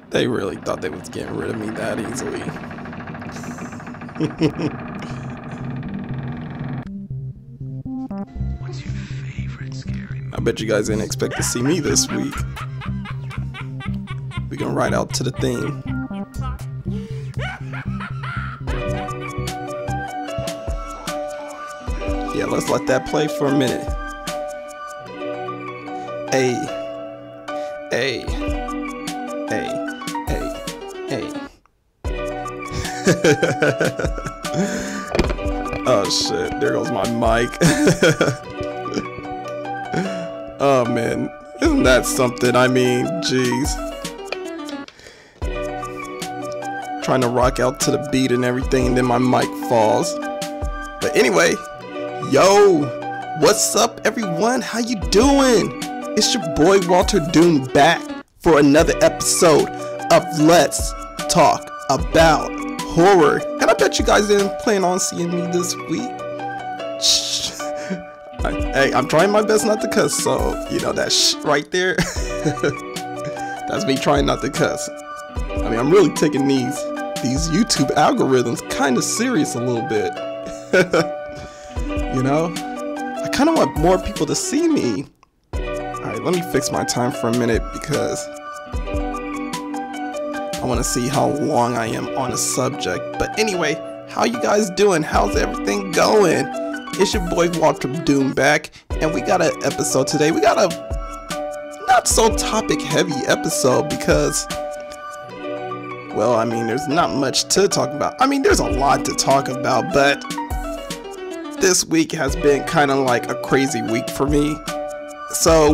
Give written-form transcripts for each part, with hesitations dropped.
They really thought they was getting rid of me that easily. What's your favorite scary movie? I bet you guys didn't expect to see me this week. We gonna ride out to the theme. Yeah, let's let that play for a minute. Hey, hey, hey, hey, hey. Oh shit, there goes my mic. Oh man, isn't that something? I mean, jeez. Trying to rock out to the beat and everything, and then my mic falls. But anyway, yo, what's up everyone? How you doing? It's your boy Walterdoom back for another episode of Let's Talk About Horror. And I bet you guys didn't plan on seeing me this week. Hey, I'm trying my best not to cuss, so you know that right there. That's me trying not to cuss. I mean, I'm really taking these YouTube algorithms kind of serious a little bit. You know, I kind of want more people to see me. Alright, let me fix my time for a minute because I want to see how long I am on a subject. But anyway, how you guys doing? How's everything going? It's your boy Walterdoom back, and we got an episode today. We got a not so topic heavy episode because, well, I mean, there's not much to talk about. I mean, there's a lot to talk about, but this week has been kind of like a crazy week for me. So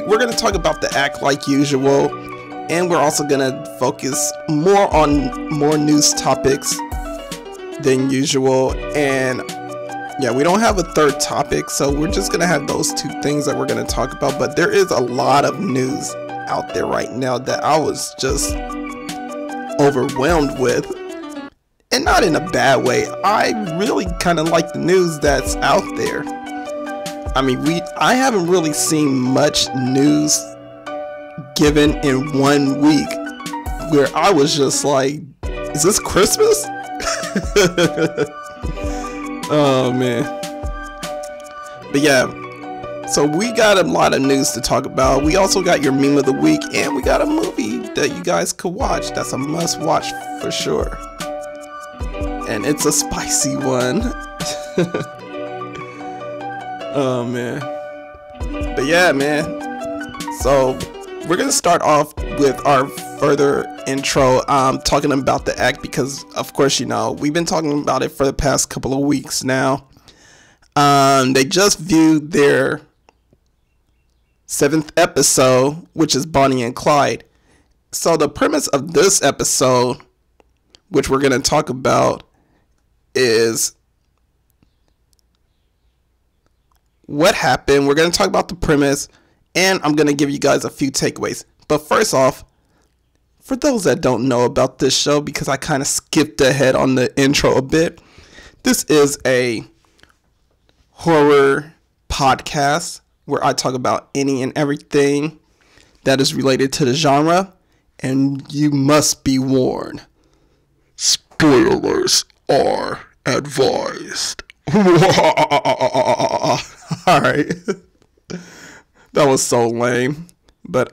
we're gonna talk about the act like usual, and we're also gonna focus more on more news topics than usual. And yeah, we don't have a third topic, so we're just gonna have those two things that we're gonna talk about. But there is a lot of news out there right now that I was just overwhelmed with, and not in a bad way. I really kind of like the news that's out there. I mean, I haven't really seen much news given in 1 week where I was just like, is this Christmas? Oh man. But yeah, so we got a lot of news to talk about. We also got your meme of the week, and we got a movie that you guys could watch. That's a must watch for sure. And it's a spicy one. Oh man. But yeah, man. So we're gonna start off with our further intro, talking about the act because, of course, you know, we've been talking about it for the past couple of weeks now. They just viewed their 7th episode, which is Bonnie and Clyde. So the premise of this episode, which we're gonna talk about, is what happened. We're going to talk about the premise, and I'm going to give you guys a few takeaways. But first off, for those that don't know about this show, because I kind of skipped ahead on the intro a bit, this is a horror podcast where I talk about any and everything that is related to the genre, and you must be warned. Spoilers are advised. Alright. That was so lame. But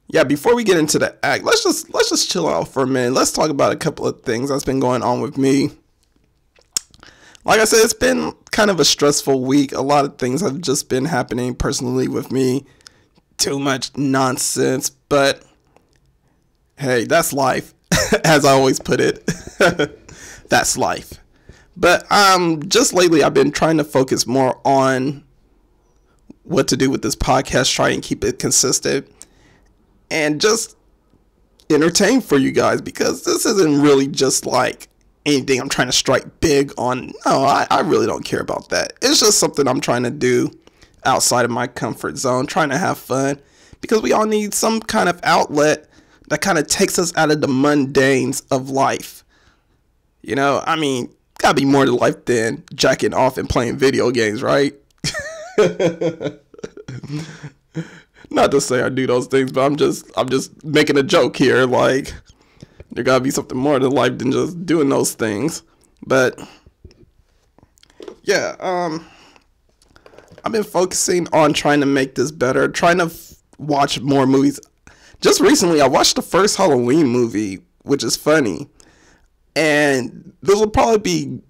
yeah, before we get into the act, let's just chill out for a minute. Let's talk about a couple of things that's been going on with me. Like I said, it's been kind of a stressful week. A lot of things have just been happening personally with me. Too much nonsense, but hey, that's life. As I always put it. That's life. But just lately I've been trying to focus more on what to do with this podcast, try and keep it consistent and just entertain for you guys, because this isn't really just like anything I'm trying to strike big on. No, I really don't care about that. It's just something I'm trying to do outside of my comfort zone, trying to have fun, because we all need some kind of outlet that kind of takes us out of the mundanes of life. You know, I mean, gotta be more to life than jacking off and playing video games, right? Not to say I do those things, but I'm just making a joke here. Like, there gotta be something more to life than just doing those things. But yeah, I've been focusing on trying to make this better, trying to watch more movies. Just recently, I watched the first Halloween movie, which is funny. And this will probably be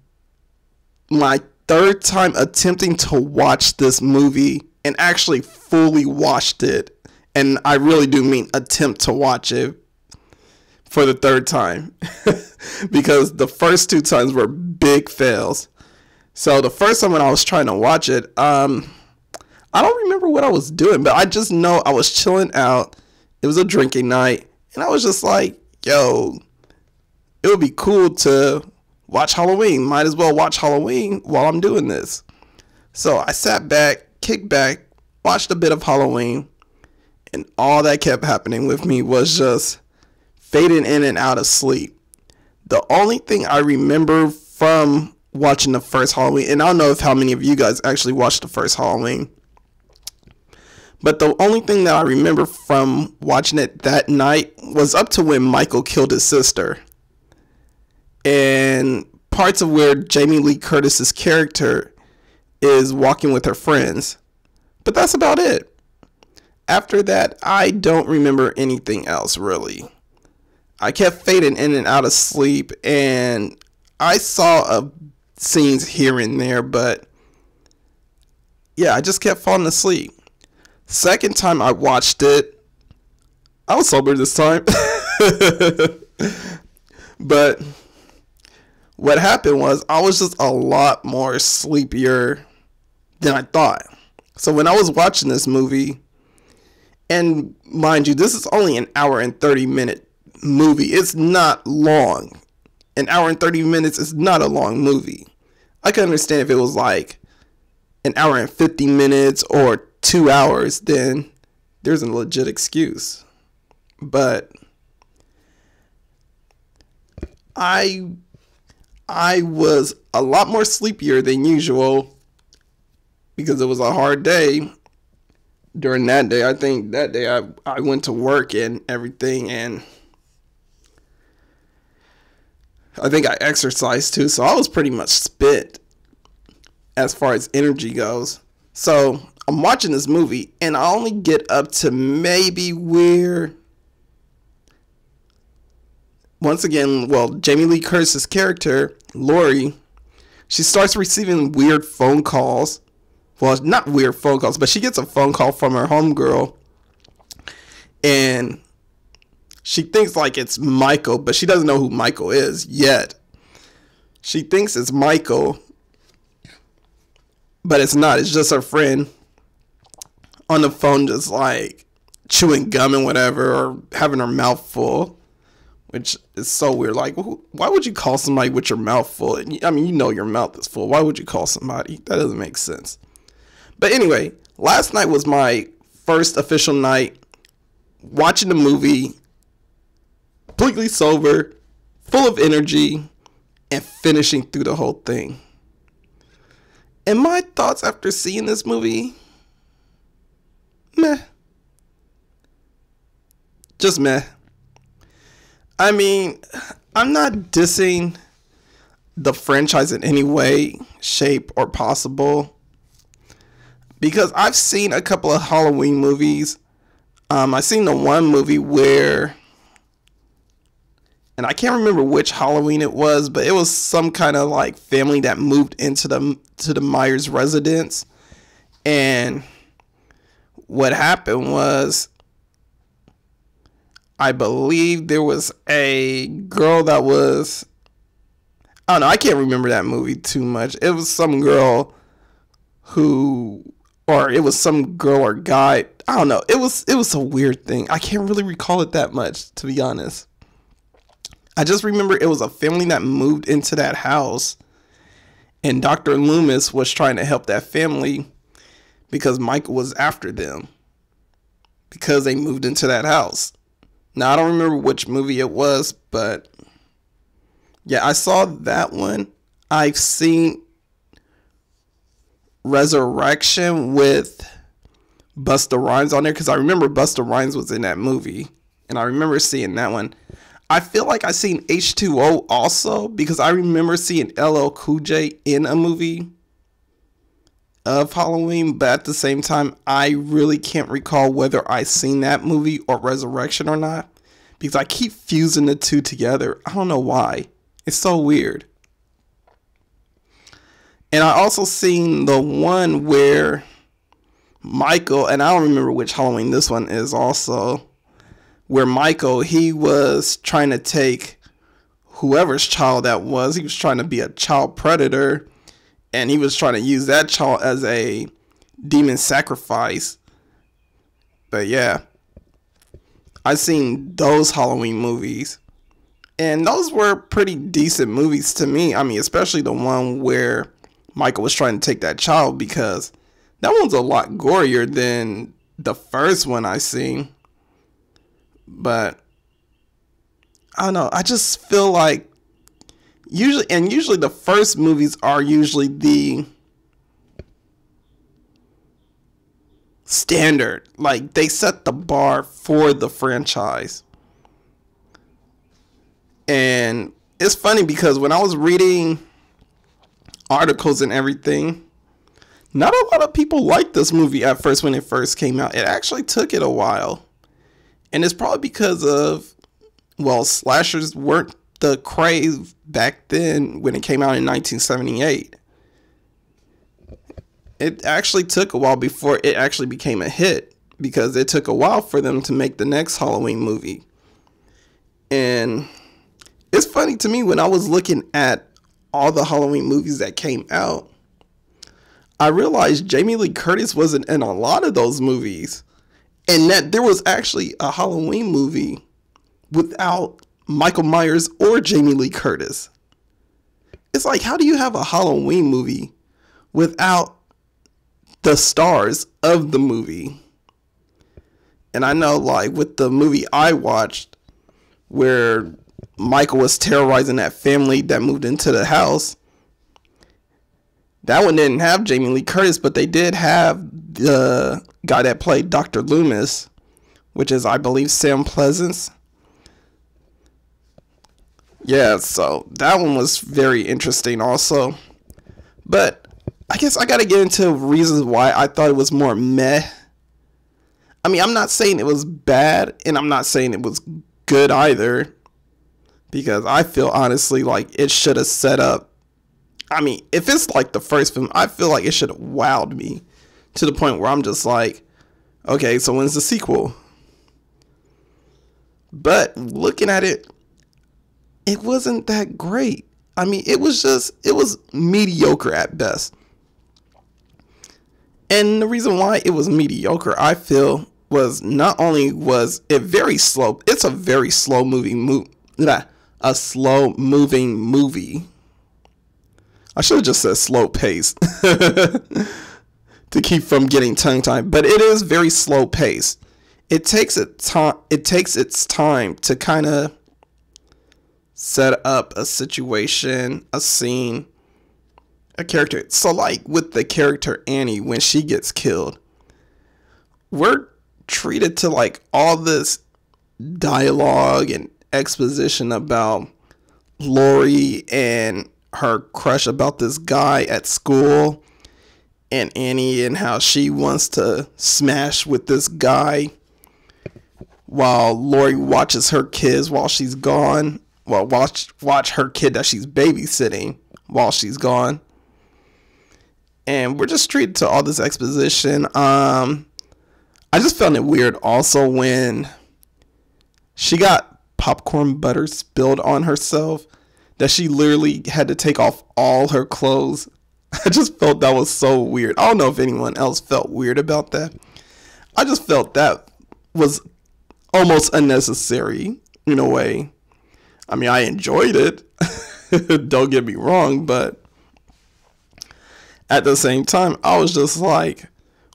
my third time attempting to watch this movie and actually fully watched it. And I really do mean attempt to watch it for the third time. Because the first two times were big fails. So the first time when I was trying to watch it, I don't remember what I was doing, but I just know I was chilling out. It was a drinking night, and I was just like, yo, it would be cool to watch Halloween. Might as well watch Halloween while I'm doing this. So I sat back, kicked back, watched a bit of Halloween, and all that kept happening with me was just fading in and out of sleep. The only thing I remember from watching the first Halloween, and I don't know if how many of you guys actually watched the first Halloween, but the only thing that I remember from watching it that night was up to when Michael killed his sister. And parts of where Jamie Lee Curtis's character is walking with her friends. But that's about it. After that, I don't remember anything else, really. I kept fading in and out of sleep, and I saw scenes here and there, but yeah, I just kept falling asleep. Second time I watched it, I was sober this time. But what happened was I was just a lot more sleepier than I thought. So when I was watching this movie, and mind you, this is only an hour and 30-minute movie. It's not long. An hour and 30 minutes is not a long movie. I could understand if it was like an hour and 50 minutes or 2 hours, then there's a legit excuse. But I was a lot more sleepier than usual because it was a hard day. During that day, I think that day I went to work and everything, and I think I exercised too, so I was pretty much spent as far as energy goes. So I'm watching this movie, and I only get up to maybe where, once again, well, Jamie Lee Curtis's character, Lori, she starts receiving weird phone calls. Well, not weird phone calls, but she gets a phone call from her homegirl, and she thinks like it's Michael, but she doesn't know who Michael is yet. She thinks it's Michael, but it's not. It's just her friend on the phone, just like chewing gum and whatever, or having her mouth full, which is so weird. Like, why would you call somebody with your mouth full? I mean, you know your mouth is full. Why would you call somebody? That doesn't make sense. But anyway, last night was my first official night watching the movie, completely sober, full of energy, and finishing through the whole thing. And my thoughts after seeing this movie, meh. Just meh. I mean, I'm not dissing the franchise in any way, shape, or possible, because I've seen a couple of Halloween movies. I've seen the one movie where, and I can't remember which Halloween it was, but it was some kind of like family that moved into the Myers residence. And what happened was, I believe there was a girl that was, I don't know, I can't remember that movie too much. It was some girl who, or it was some girl or guy, I don't know. It was a weird thing. I can't really recall it that much, to be honest. I just remember it was a family that moved into that house, and Dr. Loomis was trying to help that family because Michael was after them because they moved into that house. Now, I don't remember which movie it was, but yeah, I saw that one. I've seen Resurrection with Busta Rhymes on there, because I remember Busta Rhymes was in that movie, and I remember seeing that one. I feel like I seen H2O also, because I remember seeing LL Cool J in a movie of Halloween, but at the same time, I really can't recall whether I seen that movie or Resurrection or not, because I keep fusing the two together. I don't know why. It's so weird. And I also seen the one where Michael, and I don't remember which Halloween this one is also, where Michael, he was trying to take whoever's child that was. He was trying to be a child predator, and he was trying to use that child as a demon sacrifice. But yeah, I seen those Halloween movies, and those were pretty decent movies to me. I mean, especially the one where Michael was trying to take that child, because that one's a lot gorier than the first one I seen. But I don't know. I just feel like usually the first movies are usually the standard. Like, they set the bar for the franchise. And it's funny because when I was reading articles and everything, not a lot of people liked this movie at first when it first came out. It actually took it a while. And it's probably because of, well, slashers weren't the craze back then when it came out in 1978. It actually took a while before it actually became a hit, because it took a while for them to make the next Halloween movie. And it's funny to me, when I was looking at all the Halloween movies that came out, I realized Jamie Lee Curtis wasn't in a lot of those movies, and that there was actually a Halloween movie without Michael Myers or Jamie Lee Curtis. It's like, how do you have a Halloween movie without the stars of the movie? And I know, like, with the movie I watched, where Michael was terrorizing that family that moved into the house, that one didn't have Jamie Lee Curtis, but they did have the guy that played Dr. Loomis, which is, I believe, Sam Pleasance. Yeah, so that one was very interesting also. But I guess I gotta get into reasons why I thought it was more meh. I mean, I'm not saying it was bad, and I'm not saying it was good either, because I feel honestly like it should have set up, I mean, if it's like the first film, I feel like it should have wowed me to the point where I'm just like, okay, so when's the sequel? But looking at it, it wasn't that great. I mean, it was mediocre at best. And the reason why it was mediocre, I feel, was not only was it very slow, it's a very slow moving a slow moving movie. I should have just said slow pace to keep from getting tongue tied, but it is very slow pace. It takes its time to kind of set up a situation, a scene, a character. So like with the character Annie, when she gets killed, we're treated to like all this dialogue and exposition about Lori and her crush about this guy at school, and Annie and how she wants to smash with this guy while Lori watches her kids while she's gone. Well, watch her kid that she's babysitting while she's gone. And we're just treated to all this exposition. I just found it weird also when she got popcorn butter spilled on herself, that she literally had to take off all her clothes. I just felt that was so weird. I don't know if anyone else felt weird about that. I just felt that was almost unnecessary in a way. I mean, I enjoyed it. Don't get me wrong, but at the same time, I was just like,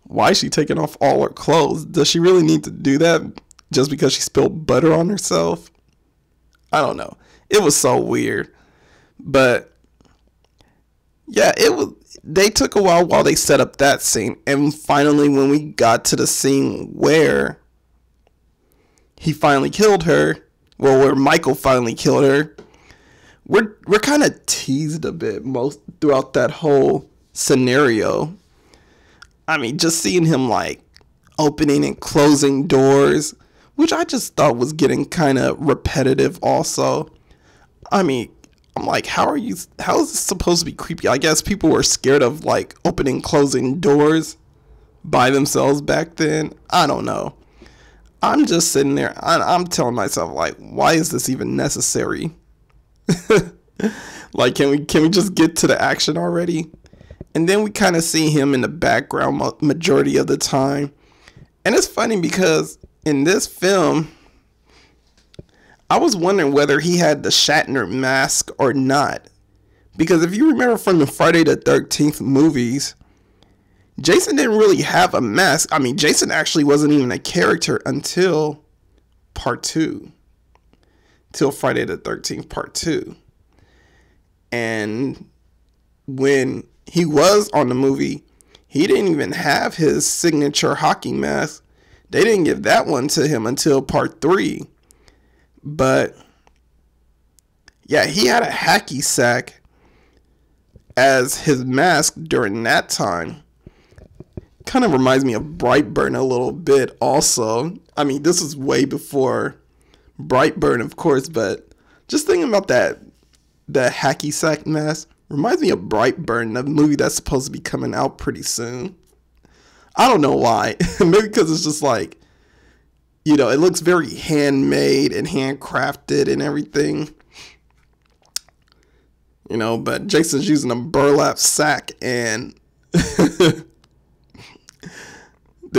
why is she taking off all her clothes? Does she really need to do that just because she spilled butter on herself? I don't know. It was so weird. But Yeah, it was. They took a while they set up that scene, and finally, when we got to the scene where he finally killed her, well, where Michael finally killed her, we're kind of teased a bit most throughout that whole scenario. I mean, just seeing him like opening and closing doors, which I just thought was getting kind of repetitive. Also, I mean, I'm like, how is this supposed to be creepy? I guess people were scared of like opening, closing doors by themselves back then. I don't know. I'm just sitting there. I'm telling myself like, why is this even necessary? Like, can we just get to the action already? And then we kind of see him in the background majority of the time. And it's funny because in this film, I was wondering whether he had the Shatner mask or not. Because if you remember from the Friday the 13th movies, Jason didn't really have a mask. I mean, Jason actually wasn't even a character until part 2. Till Friday the 13th part 2. And when he was on the movie, he didn't even have his signature hockey mask. They didn't give that one to him until part 3. But yeah, he had a hacky sack as his mask during that time. Kind of reminds me of Brightburn a little bit also. I mean, this is way before Brightburn, of course, but just thinking about that hacky sack mask reminds me of Brightburn, the movie that's supposed to be coming out pretty soon. I don't know why. Maybe because it's just like, you know, it looks very handmade and handcrafted and everything. You know, but Jason's using a burlap sack, and the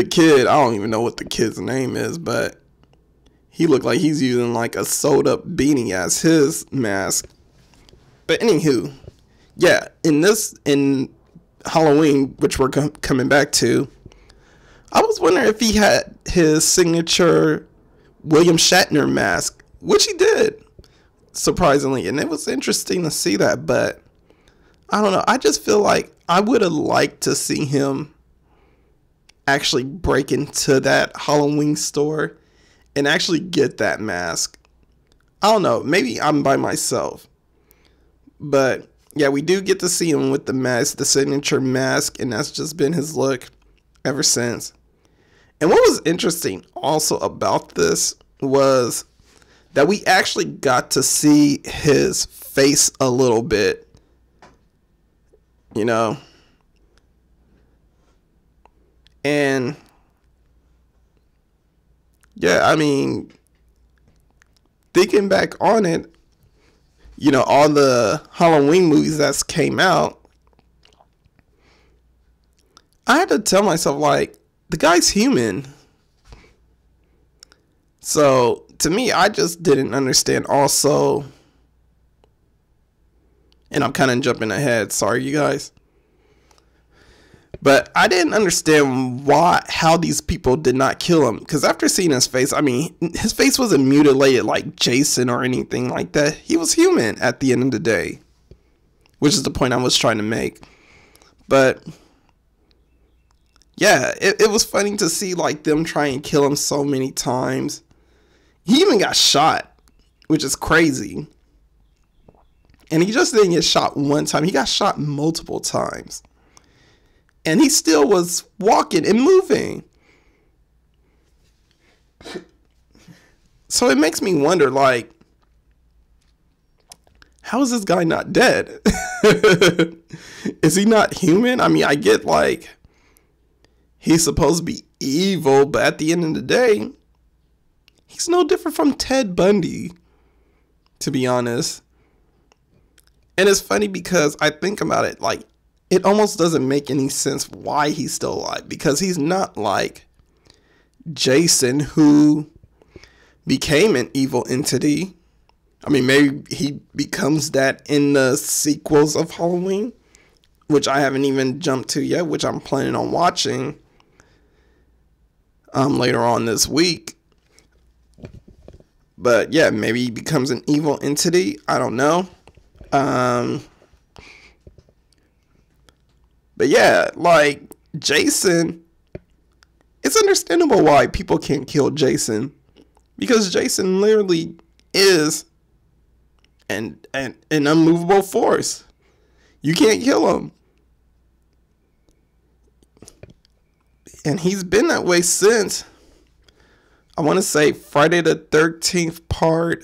kid, I don't even know what the kid's name is, but he looked like he's using like a sewed up beanie as his mask. But anywho, yeah, in Halloween, which we're coming back to, I was wondering if he had his signature William Shatner mask, which he did, surprisingly. And it was interesting to see that, but I don't know. I just feel like I would have liked to see him actually break into that Halloween store and actually get that mask. I don't know. Maybe I'm by myself. But yeah, we do get to see him with the mask, the signature mask, and that's just been his look ever since. And what was interesting also about this was that we actually got to see his face a little bit, you know. And yeah, I mean, thinking back on it, you know, all the Halloween movies that's came out, I had to tell myself, like, the guy's human. So, to me, I just didn't understand also, and I'm kind of jumping ahead, sorry you guys, but I didn't understand how these people did not kill him. Because after seeing his face, I mean, his face wasn't mutilated like Jason or anything like that. He was human at the end of the day, which is the point I was trying to make. But yeah, it was funny to see like them try and kill him so many times. He even got shot, which is crazy. And he just didn't get shot one time. He got shot multiple times. And he still was walking and moving. So it makes me wonder, like, how is this guy not dead? Is he not human? I mean, I get, like, he's supposed to be evil, but at the end of the day, he's no different from Ted Bundy, to be honest. And it's funny because I think about it, like, it almost doesn't make any sense why he's still alive. Because he's not like Jason, who became an evil entity. I mean, maybe he becomes that in the sequels of Halloween, which I haven't even jumped to yet, which I'm planning on watching later on this week. But yeah, maybe he becomes an evil entity. I don't know. But yeah, like Jason, it's understandable why people can't kill Jason, because Jason literally is an unmovable force. You can't kill him. And he's been that way since, I want to say, Friday the 13th part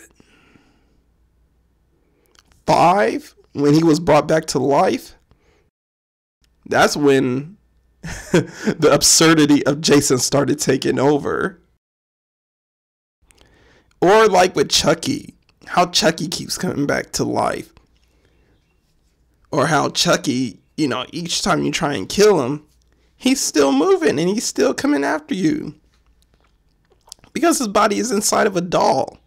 5, when he was brought back to life. That's when the absurdity of Jason started taking over. Or like with Chucky, how Chucky keeps coming back to life. Or how Chucky, you know, each time you try and kill him, he's still moving and he's still coming after you. Because his body is inside of a doll.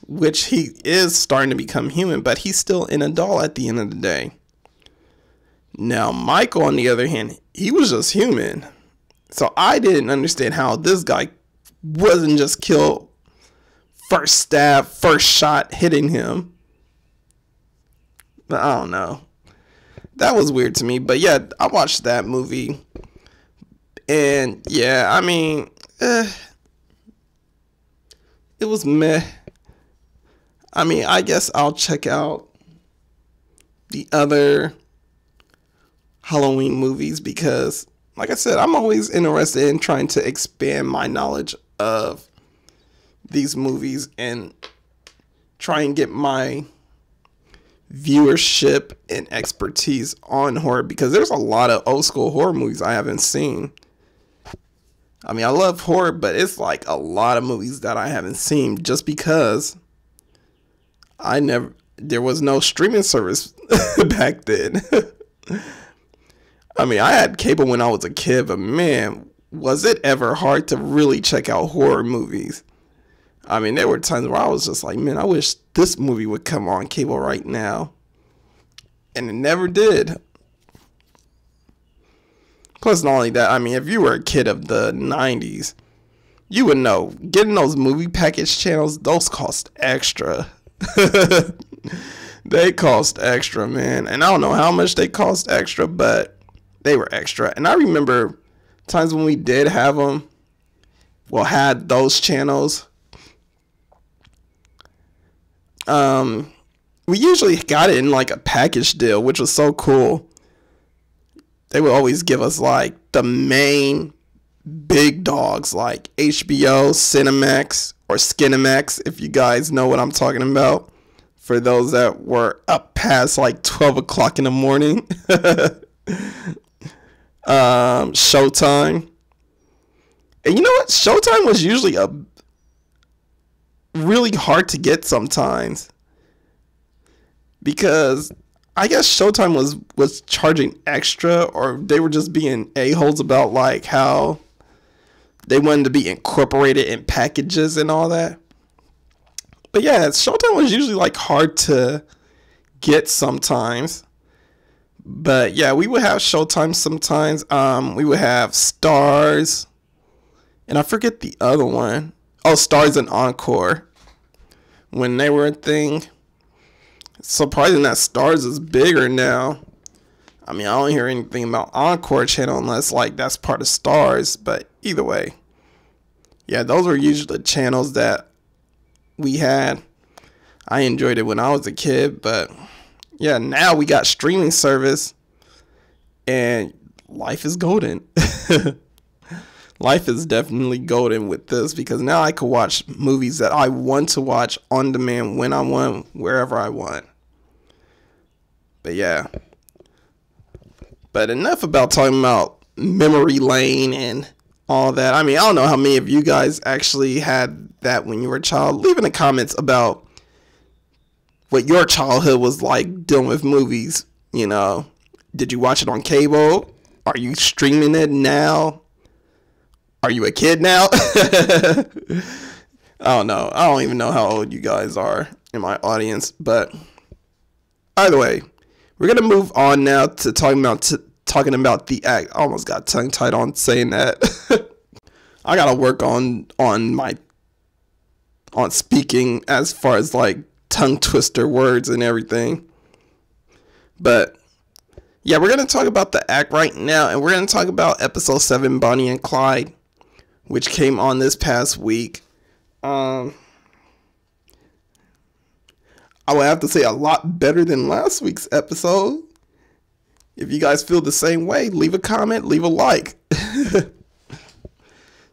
Which he is starting to become human, but he's still in a doll at the end of the day. Now, Michael, on the other hand, he was just human. So I didn't understand how this guy wasn't just killed first stab, first shot hitting him. But I don't know. That was weird to me. But yeah, I watched that movie. And yeah, I mean, it was meh. I mean, I guess I'll check out the other Halloween movies because, like I said, I'm always interested in trying to expand my knowledge of these movies and try and get my viewership and expertise on horror, because there's a lot of old school horror movies I haven't seen. I mean, I love horror, but it's like a lot of movies that I haven't seen just because there was no streaming service back then. I mean, I had cable when I was a kid, but man, was it ever hard to really check out horror movies. I mean, there were times where I was just like, man, I wish this movie would come on cable right now. And it never did. Plus, not only that, I mean, if you were a kid of the 90s, you would know. Getting those movie package channels, those cost extra. They cost extra, man. And I don't know how much they cost extra, but they were extra. And I remember times when we did have them, well, had those channels. We usually got it in like a package deal, which was so cool. They would always give us like the main big dogs like HBO, Cinemax, or Skinemax, if you guys know what I'm talking about. For those that were up past like 12 o'clock in the morning. Showtime. And you know what? Showtime was usually really hard to get sometimes, because I guess Showtime was charging extra, or they were just being a-holes about like how they wanted to be incorporated in packages and all that. But yeah, Showtime was usually like hard to get sometimes. But yeah, we would have Showtime sometimes. We would have Stars, and I forget the other one. Oh, Stars and Encore, when they were a thing. It's surprising that Stars is bigger now. I mean, I don't hear anything about Encore channel unless like that's part of Stars. But either way, yeah, those were usually the channels that we had. I enjoyed it when I was a kid, but yeah, now we got streaming service, and life is golden. Life is definitely golden with this, because now I can watch movies that I want to watch on demand when I want, wherever I want. But yeah. But enough about talking about memory lane and all that. I mean, I don't know how many of you guys actually had that when you were a child. Leave in the comments about what your childhood was like dealing with movies. You know, did you watch it on cable? Are you streaming it now? Are you a kid now? I don't know. I don't even know how old you guys are in my audience. But either way, we're going to move on now to talking about the act. I almost got tongue tied on saying that. I got to work on speaking as far as like tongue twister words and everything. But Yeah, we're going to talk about the act right now, and we're going to talk about episode 7, Bonnie and Clyde, which came on this past week. I would have to say a lot better than last week's episode. If you guys feel the same way, leave a comment, leave a like.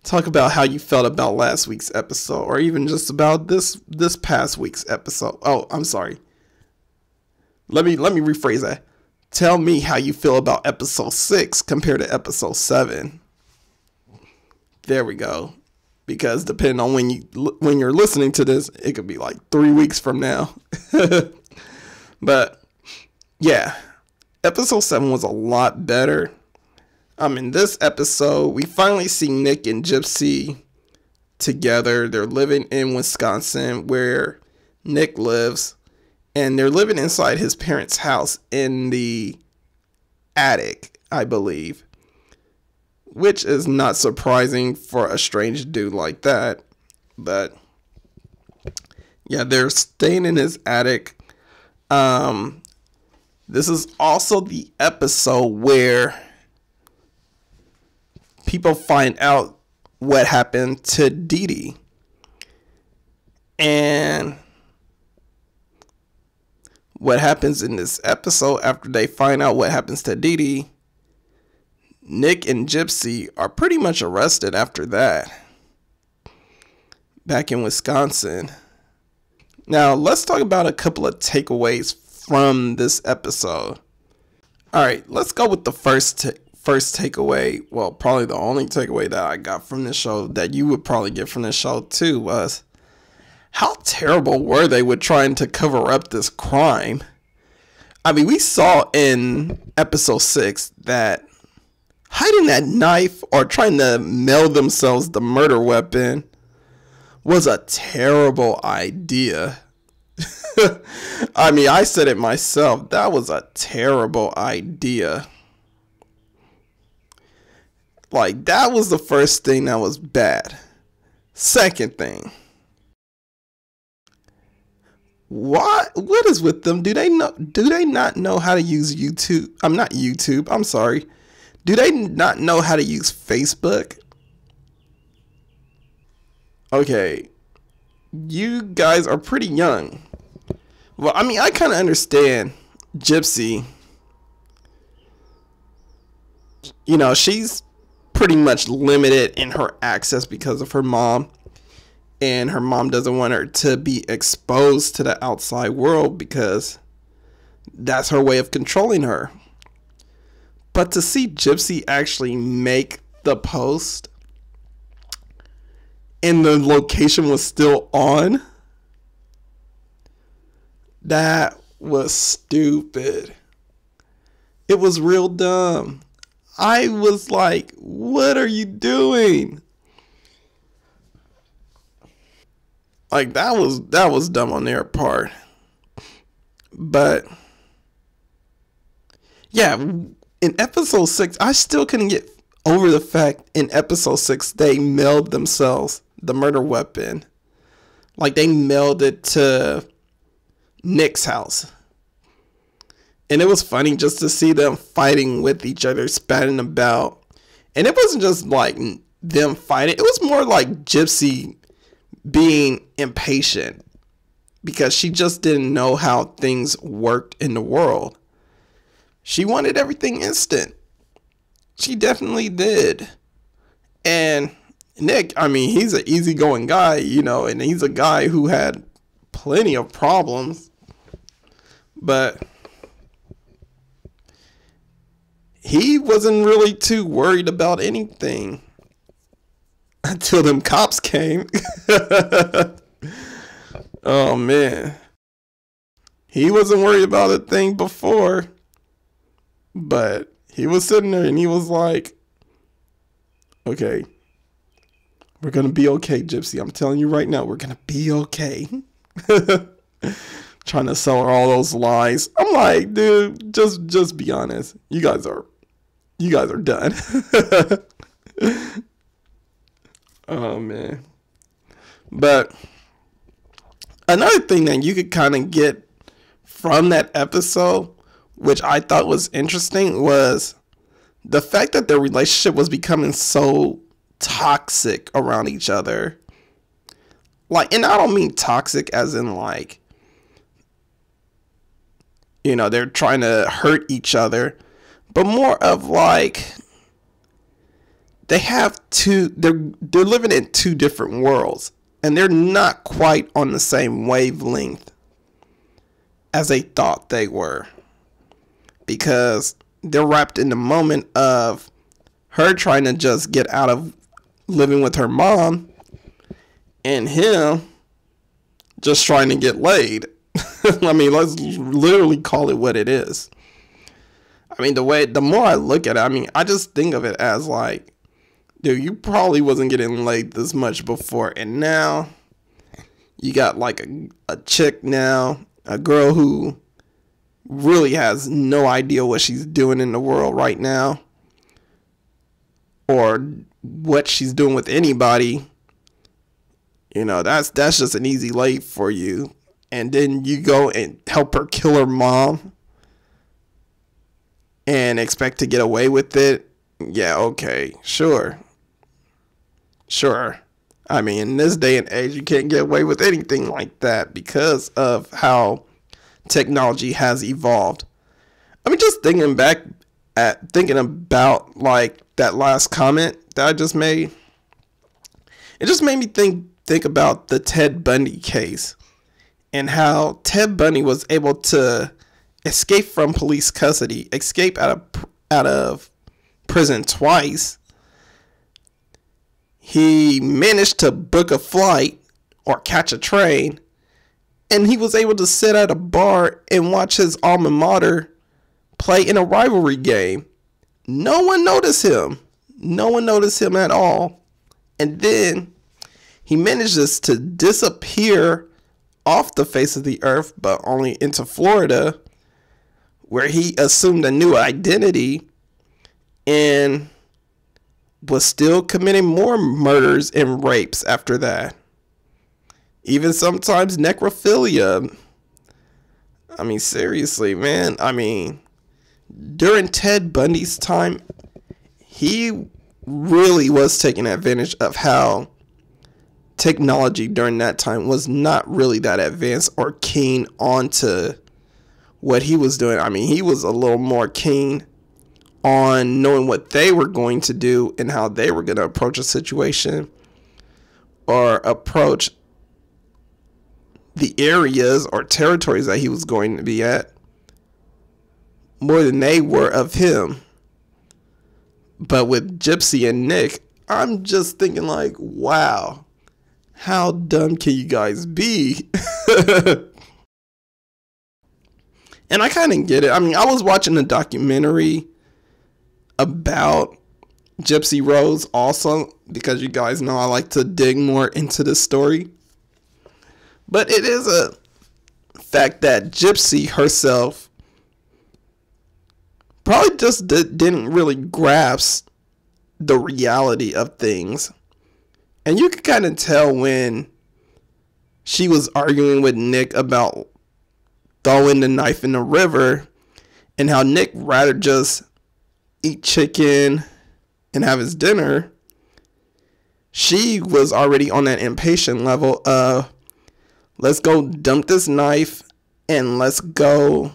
Talk about how you felt about last week's episode, or even just about this past week's episode. Oh, I'm sorry. Let me rephrase that. Tell me how you feel about episode 6 compared to episode 7. There we go. Because depending on when you're listening to this, it could be like 3 weeks from now. But yeah, episode 7 was a lot better. In this episode, we finally see Nick and Gypsy together. They're living in Wisconsin, where Nick lives, and they're living inside his parents' house in the attic, I believe, which is not surprising for a strange dude like that. But yeah, they're staying in his attic. This is also the episode where people find out what happened to Dee Dee. And what happens in this episode after they find out what happens to Dee Dee, Nick and Gypsy are pretty much arrested after that, back in Wisconsin. Now, let's talk about a couple of takeaways from this episode. All right, let's go with the first takeaway. Well, probably the only takeaway that I got from this show, that you would probably get from this show too, was how terrible were they with trying to cover up this crime. I mean, we saw in episode 6 that hiding that knife or trying to mail themselves the murder weapon was a terrible idea. I mean, I said it myself. That was a terrible idea. Like, that was the first thing that was bad. Second thing. What is with them? Do they not know how to use YouTube? I'm sorry. Do they not know how to use Facebook? Okay. You guys are pretty young. Well, I mean, I kind of understand Gypsy. You know, she's pretty much limited in her access because of her mom. And her mom doesn't want her to be exposed to the outside world because that's her way of controlling her. But to see Gypsy actually make the post and the location was still on, that was stupid. It was real dumb. I was like, what are you doing? Like, that was dumb on their part. But yeah, in episode 6, I still couldn't get over the fact in episode 6 they mailed themselves the murder weapon. Like, they mailed it to Nick's house. And it was funny just to see them fighting with each other, spatting about. And it wasn't just like them fighting. It was more like Gypsy being impatient because she just didn't know how things worked in the world. She wanted everything instant. She definitely did. And Nick, I mean, he's an easygoing guy, you know, and he's a guy who had plenty of problems. But he wasn't really too worried about anything until them cops came. Oh, man. He wasn't worried about a thing before. But he was sitting there and he was like, okay, we're going to be okay, Gypsy. I'm telling you right now, we're going to be okay. Trying to sell her all those lies. I'm like, dude, just be honest. You guys are done. Oh, man. But another thing that you could kind of get from that episode which I thought was interesting, was the fact that their relationship was becoming so toxic around each other. Like, and I don't mean toxic as in like, you know, they're trying to hurt each other, but more of like they're living in two different worlds, and they're not quite on the same wavelength as they thought they were, because they're wrapped in the moment of her trying to just get out of living with her mom and him just trying to get laid. I mean, let's literally call it what it is. I mean, the more I look at it, I mean, I just think of it as like, dude, you probably wasn't getting laid this much before, and now you got like a chick now, a girl who really has no idea what she's doing in the world right now, or what she's doing with anybody. You know, that's just an easy lay for you. And then you go and help her kill her mom and expect to get away with it. Yeah, okay, sure. I mean, in this day and age, you can't get away with anything like that because of how technology has evolved. I mean, just thinking about like that last comment that I just made, it just made me think about the Ted Bundy case and how Ted Bundy was able to escape from police custody, escape out of prison twice. He managed to book a flight or catch a train, and he was able to sit at a bar and watch his alma mater play in a rivalry game. No one noticed him. No one noticed him at all. And then he manages to disappear off the face of the earth, but only into Florida, where he assumed a new identity and was still committing more murders and rapes after that. Even sometimes necrophilia. I mean, seriously, man. I mean, during Ted Bundy's time, he really was taking advantage of how technology during that time was not really that advanced or keen onto what he was doing. I mean, he was a little more keen on knowing what they were going to do and how they were going to approach a situation or approach the areas or territories that he was going to be at more than they were of him. But with Gypsy and Nick, I'm just thinking like, wow, how dumb can you guys be? And I kind of get it. I mean, I was watching a documentary about Gypsy Rose also, because you guys know I like to dig more into this story. But it is a fact that Gypsy herself probably just didn't really grasp the reality of things. And you could kind of tell when she was arguing with Nick about throwing the knife in the river, and how Nick rather just eat chicken and have his dinner. She was already on that impatient level of, let's go dump this knife and let's go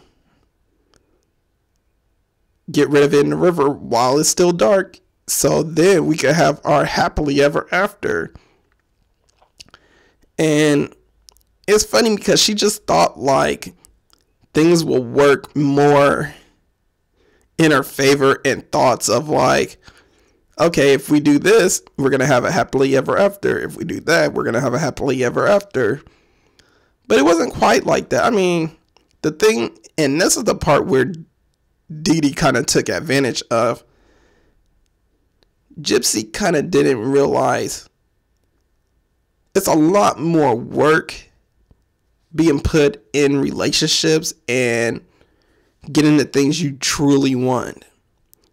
get rid of it in the river while it's still dark, so then we could have our happily ever after. And it's funny because she just thought like things will work more in her favor, and thoughts of like, okay, if we do this, we're going to have a happily ever after. If we do that, we're going to have a happily ever after. But it wasn't quite like that. I mean, the thing, and this is the part where Dee Dee kind of took advantage of. Gypsy kind of didn't realize it's a lot more work being put in relationships and getting the things you truly want.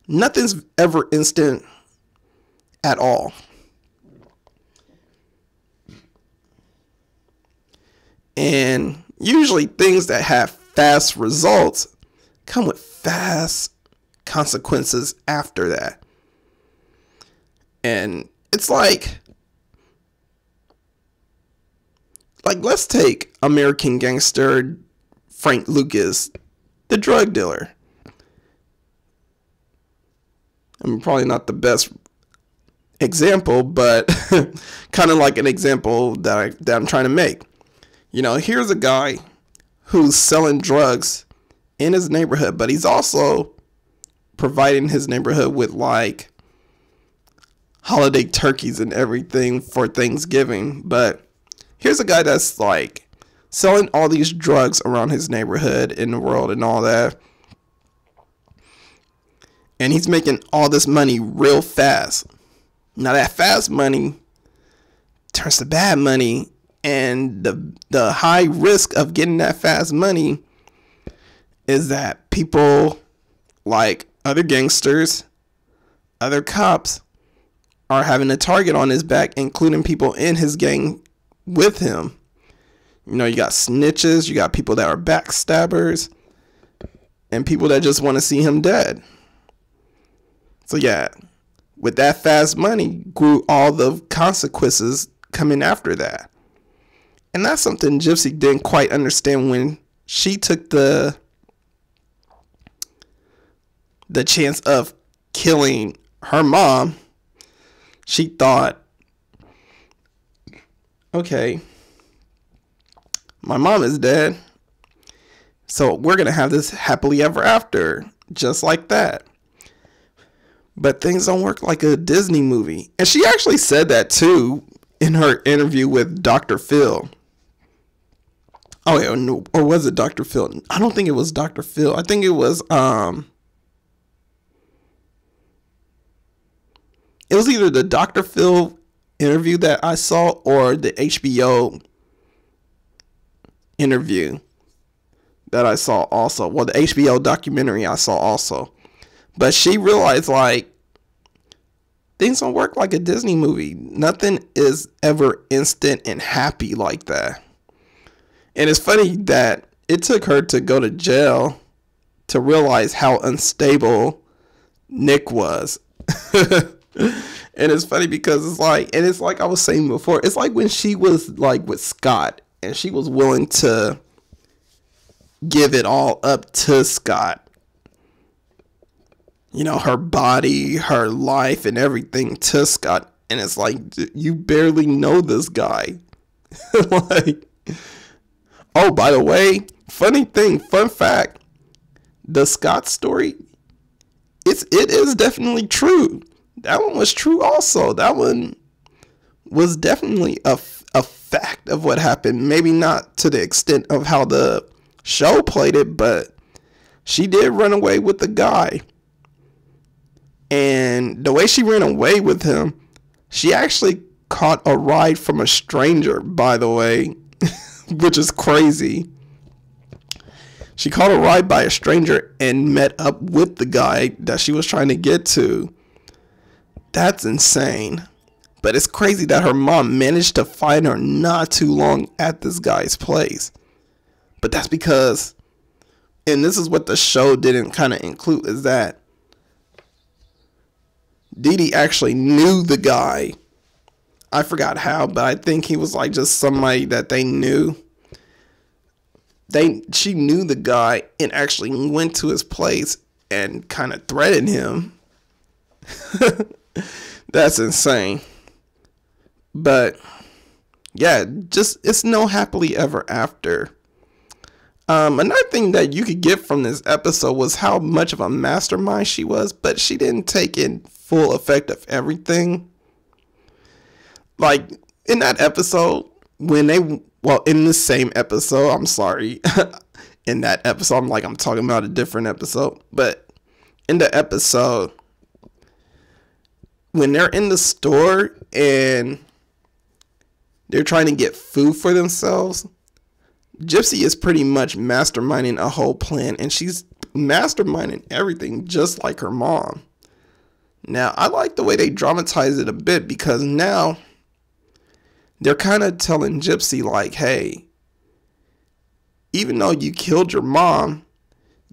Nothing's ever instant at all. And usually things that have fast results come with fast consequences after that. And it's like let's take American Gangster Frank Lucas, the drug dealer. I'm probably not the best example, but kind of like an example that I'm trying to make. You know, here's a guy who's selling drugs in his neighborhood, but he's also providing his neighborhood with like holiday turkeys and everything for Thanksgiving. But here's a guy that's like selling all these drugs around his neighborhood, in the world, and all that. And he's making all this money real fast. Now that fast money turns to bad money, and the high risk of getting that fast money is that people like other gangsters, other cops, are having a target on his back, including people in his gang with him. You know, you got snitches, you got people that are backstabbers, and people that just want to see him dead. So yeah, with that fast money grew all the consequences coming after that. And that's something Gypsy didn't quite understand when she took the chance of killing her mom. She thought, okay, my mom is dead, so we're going to have this happily ever after, just like that. But things don't work like a Disney movie. And she actually said that too in her interview with Dr. Phil. Oh, yeah, no, or was it Dr. Phil? I don't think it was Dr. Phil. I think it was either the Dr. Phil interview that I saw or the HBO interview that I saw also. Well, the HBO documentary I saw also. But she realized, like, things don't work like a Disney movie. Nothing is ever instant and happy like that. And it's funny that it took her to go to jail to realize how unstable Nick was. And it's funny because it's like I was saying before, it's like when she was like with Scott and she was willing to give it all up to Scott. You know, her body, her life, and everything to Scott. And it's like, you barely know this guy. Like, oh, by the way, fun fact, the Scott story, it is definitely true. That one was true also. That one was definitely a fact of what happened. Maybe not to the extent of how the show played it, but she did run away with the guy. And the way she ran away with him, she actually caught a ride from a stranger, by the way, which is crazy. She caught a ride by a stranger and met up with the guy that she was trying to get to. That's insane. But it's crazy that her mom managed to find her not too long at this guy's place. But that's because, and this is what the show didn't kind of include, is that Dee Dee actually knew the guy. I forgot how, but I think he was like just somebody that they knew. She knew the guy and actually went to his place and kind of threatened him. That's insane. But yeah, just it's no happily ever after. Another thing that you could get from this episode was how much of a mastermind she was, but she didn't take in full effect of everything. Like in that episode, in the same episode, I'm sorry, in that episode, I'm talking about a different episode, but in the episode, when they're in the store and they're trying to get food for themselves, Gypsy is pretty much masterminding a whole plan, and she's masterminding everything just like her mom. Now, I like the way they dramatize it a bit, because now they're kind of telling Gypsy like, hey, even though you killed your mom,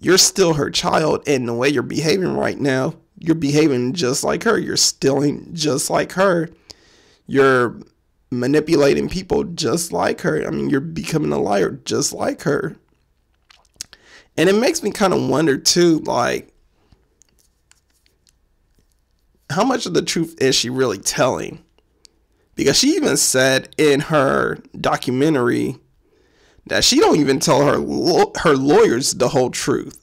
you're still her child, and the way you're behaving right now, you're behaving just like her. You're stealing just like her. You're manipulating people just like her. I mean, you're becoming a liar just like her. And it makes me kind of wonder too, like, how much of the truth is she really telling? Because she even said in her documentary that she don't even tell her lawyers the whole truth,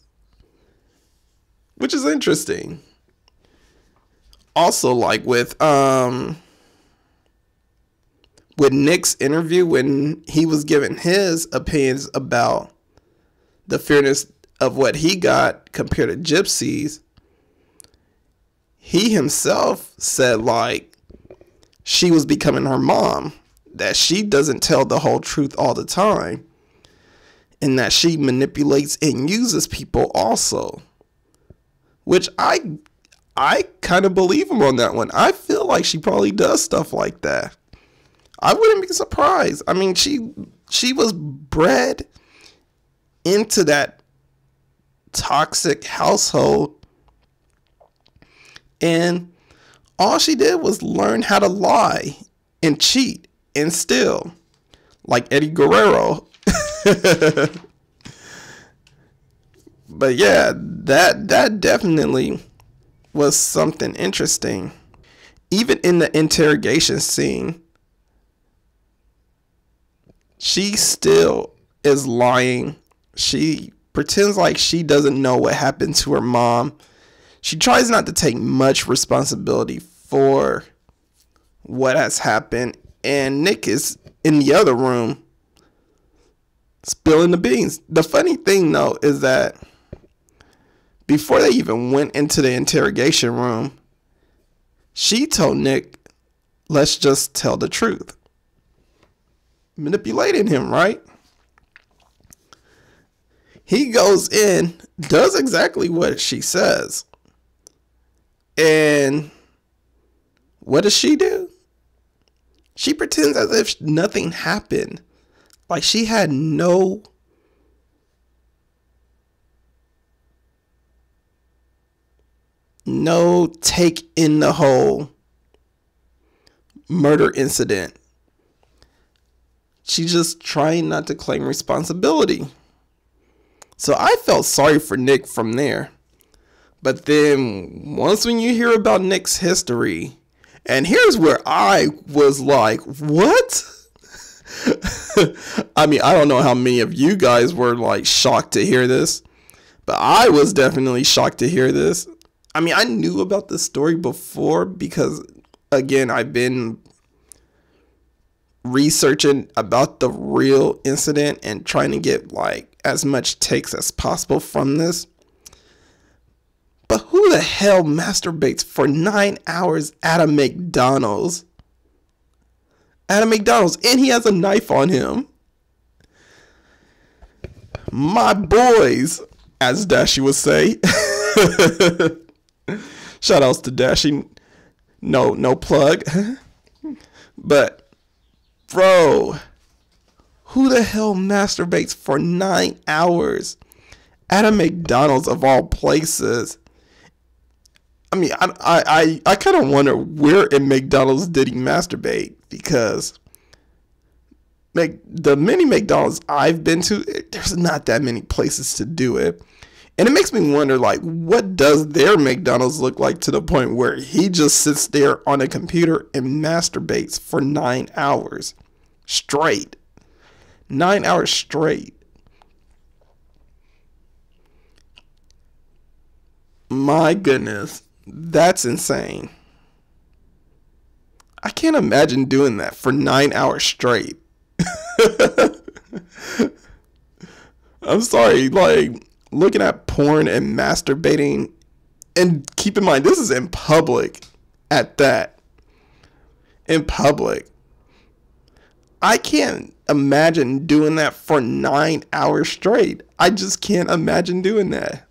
which is interesting. Also, like with Nick's interview, when he was giving his opinions about the fairness of what he got compared to Gypsy's, he himself said like she was becoming her mom, that she doesn't tell the whole truth all the time, and that she manipulates and uses people also, which I kind of believe him on that one. I feel like she probably does stuff like that. I wouldn't be surprised. I mean, she was bred into that toxic household, and all she did was learn how to lie and cheat and steal, like Eddie Guerrero. But yeah, that definitely was something interesting. Even in the interrogation scene, she still is lying. She pretends like she doesn't know what happened to her mom. She tries not to take much responsibility for what has happened. And Nick is in the other room spilling the beans. The funny thing, though, is that before they even went into the interrogation room, she told Nick, let's just tell the truth. Manipulating him, right? He goes in, does exactly what she says. And what does she do? She pretends as if nothing happened. Like she had no take in the whole murder incident. She's just trying not to claim responsibility. So I felt sorry for Nick from there. But then once when you hear about Nick's history, and here's where I was like, what? I mean, I don't know how many of you guys were like shocked to hear this, but I was definitely shocked to hear this. I mean, I knew about this story before because, again, I've been researching about the real incident and trying to get like as much takes as possible from this. But who the hell masturbates for 9 hours at a McDonald's? At a McDonald's, and he has a knife on him. My boys, as Dashie would say. Shout outs to Dashie. No plug. But, bro, who the hell masturbates for 9 hours at a McDonald's of all places? I mean, I kind of wonder where in McDonald's did he masturbate, because the many McDonald's I've been to, there's not that many places to do it. And it makes me wonder, like, what does their McDonald's look like to the point where he just sits there on a computer and masturbates for 9 hours straight. 9 hours straight. My goodness. That's insane. I can't imagine doing that for 9 hours straight. I'm sorry, like, looking at porn and masturbating, and keep in mind, this is in public at that. In public. I can't imagine doing that for 9 hours straight. I just can't imagine doing that.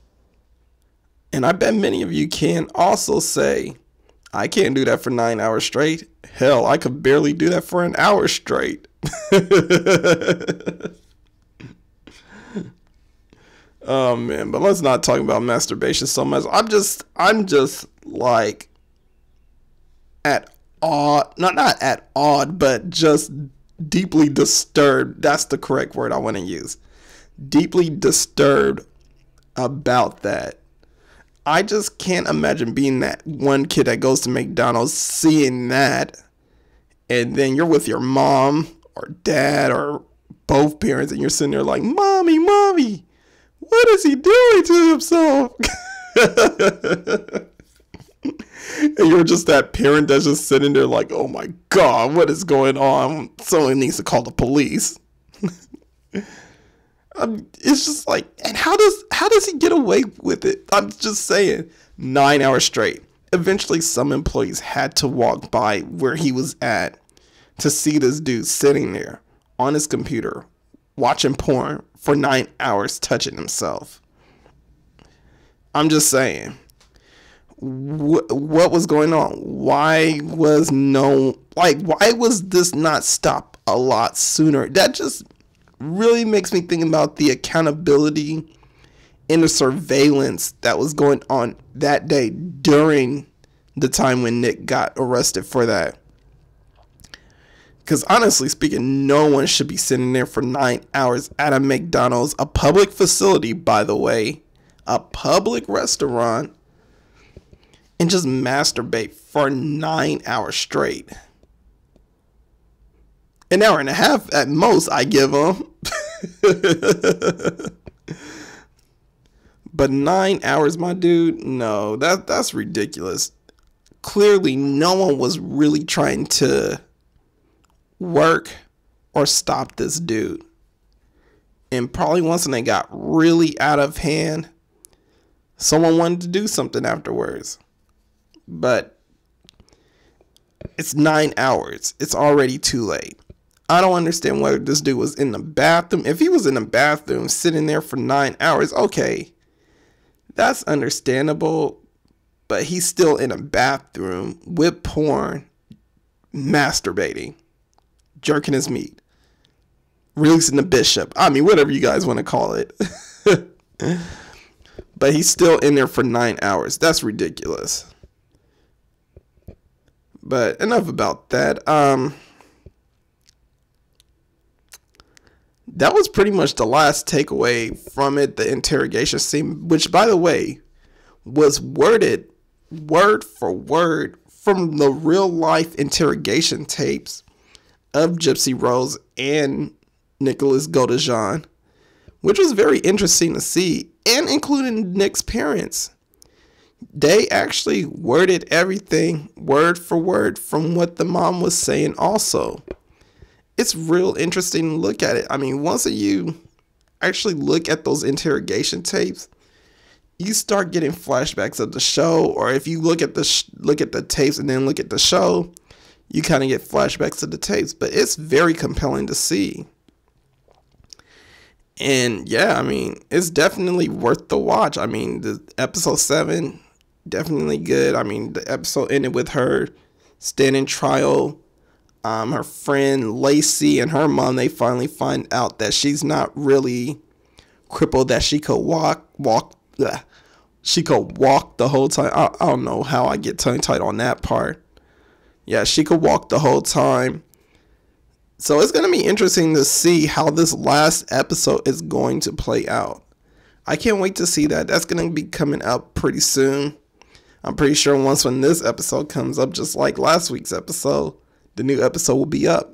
And I bet many of you can also say, I can't do that for 9 hours straight. Hell, I could barely do that for an hour straight. Oh man, but let's not talk about masturbation so much. I'm just like at awe, not at odd, but just deeply disturbed. That's the correct word I want to use. Deeply disturbed about that. I just can't imagine being that one kid that goes to McDonald's, seeing that, and then you're with your mom or dad or both parents, and you're sitting there like, mommy, what is he doing to himself? And you're just that parent that's just sitting there like, oh my God, what is going on? Someone needs to call the police. It's just like, and how does he get away with it? I'm just saying, 9 hours straight. Eventually, some employees had to walk by where he was at to see this dude sitting there on his computer watching porn for 9 hours, touching himself. I'm just saying, what was going on? Why was this not stopped a lot sooner? That just really makes me think about the accountability and the surveillance that was going on that day during the time when Nick got arrested for that. Because honestly speaking, no one should be sitting there for 9 hours at a McDonald's, a public facility, by the way, a public restaurant, and just masturbate for 9 hours straight. An hour and a half at most, I give them. But 9 hours, my dude, no, that's ridiculous. Clearly, no one was really trying to work or stop this dude. And probably once they got really out of hand, someone wanted to do something afterwards. But it's 9 hours. It's already too late. I don't understand whether this dude was in the bathroom. If he was in the bathroom sitting there for 9 hours, okay, that's understandable. But he's still in a bathroom with porn, masturbating, jerking his meat, releasing the bishop. I mean, whatever you guys want to call it. But he's still in there for 9 hours. That's ridiculous. But enough about that. That was pretty much the last takeaway from it, the interrogation scene, which, by the way, was worded word for word from the real life interrogation tapes of Gypsy Rose and Nicholas Godejohn, which was very interesting to see, and including Nick's parents. They actually worded everything word for word from what the mom was saying also. It's real interesting to look at it. I mean, once you actually look at those interrogation tapes, you start getting flashbacks of the show. Or if you look at the tapes and then look at the show, you kind of get flashbacks of the tapes. But it's very compelling to see. And yeah, I mean, it's definitely worth the watch. I mean, the episode 7, definitely good. I mean, the episode ended with her standing trial. Her friend Lacey and her mom, they finally find out that she's not really crippled, that she could walk she could walk the whole time. I don't know how I get tongue-tied on that part. Yeah, she could walk the whole time. So it's going to be interesting to see how this last episode is going to play out. I can't wait to see that. That's going to be coming up pretty soon. I'm pretty sure when this episode comes up, just like last week's episode, the new episode will be up.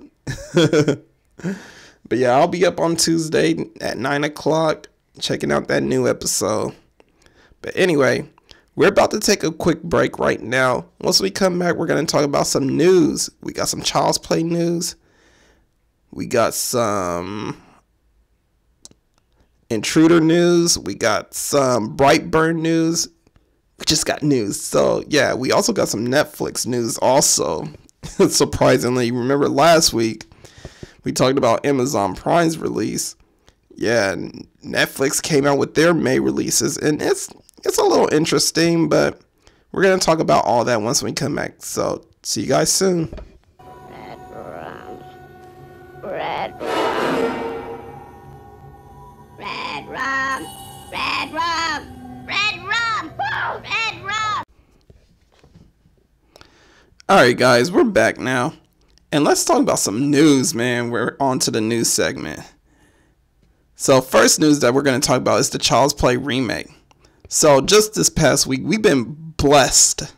But yeah, I'll be up on Tuesday at 9 o'clock checking out that new episode. But anyway, we're about to take a quick break right now. Once we come back, we're going to talk about some news. We got some Child's Play news. We got some Intruder news. We got some Brightburn news. We just got news. So yeah, we also got some Netflix news also. Surprisingly, remember last week we talked about Amazon Prime's release. Yeah, Netflix came out with their May releases, and it's a little interesting, but we're going to talk about all that once we come back. So, see you guys soon. Red rum. Red rum. Red rum. Red Red rum! Red rum! Red rum! Alright guys, we're back now. And let's talk about some news, man. We're on to the news segment. So first news that we're going to talk about is the Child's Play remake. So just this past week, we've been blessed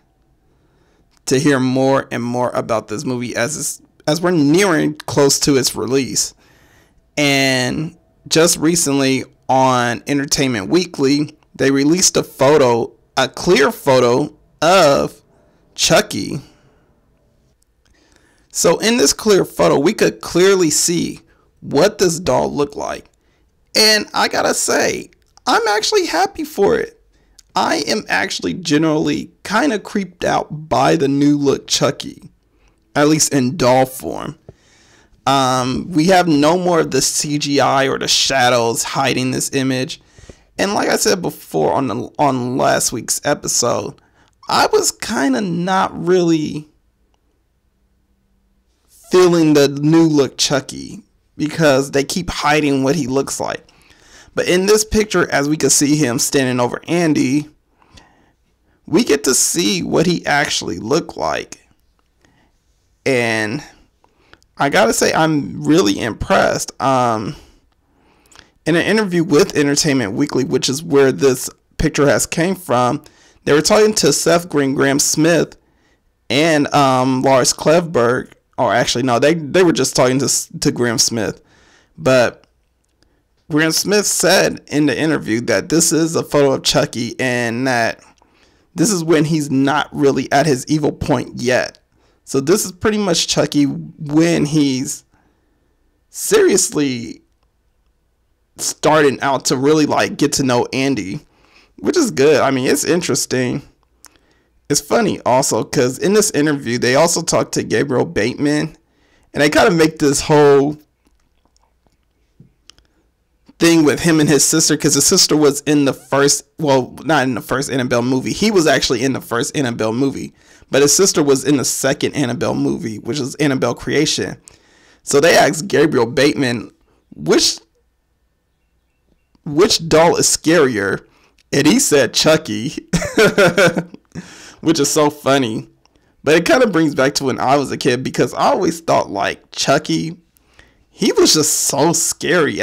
to hear more and more about this movie as we're nearing close to its release. And just recently on Entertainment Weekly, they released a clear photo of Chucky. So in this clear photo, we could clearly see what this doll looked like. And I gotta say, I'm actually happy for it. I am actually generally kind of creeped out by the new look Chucky, at least in doll form. We have no more of the CGI or the shadows hiding this image. And like I said before on last week's episode, I was kind of not really feeling the new look Chucky because they keep hiding what he looks like. But in this picture, as we can see him standing over Andy, we get to see what he actually looked like. And I gotta say, I'm really impressed. In an interview with Entertainment Weekly, which is where this picture has came from, they were talking to Seth Graham Smith and Lars Klevberg. Or actually, no, they were just talking to Graham Smith. But Graham Smith said in the interview that this is a photo of Chucky and that this is when he's not really at his evil point yet. So this is pretty much Chucky when he's seriously starting out to really like get to know Andy, which is good. I mean, it's interesting. It's funny also because in this interview, they also talked to Gabriel Bateman and they kind of make this whole thing with him and his sister because his sister was in the first, well, not in the first Annabelle movie. He was actually in the first Annabelle movie, but his sister was in the second Annabelle movie, which is Annabelle Creation. So they asked Gabriel Bateman, which doll is scarier? And he said Chucky. Which is so funny. But it kind of brings back to when I was a kid because I always thought like Chucky, he was just so scary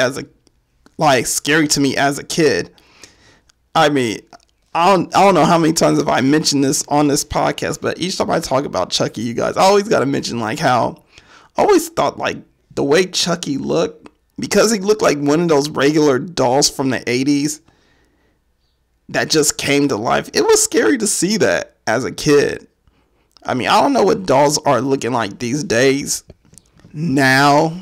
scary to me as a kid. I mean, I don't know how many times have I mentioned this on this podcast, but each time I talk about Chucky, you guys, I always got to mention like how I always thought like the way Chucky looked, because he looked like one of those regular dolls from the 80s that just came to life. It was scary to see that as a kid. I mean, I don't know what dolls are looking like these days now,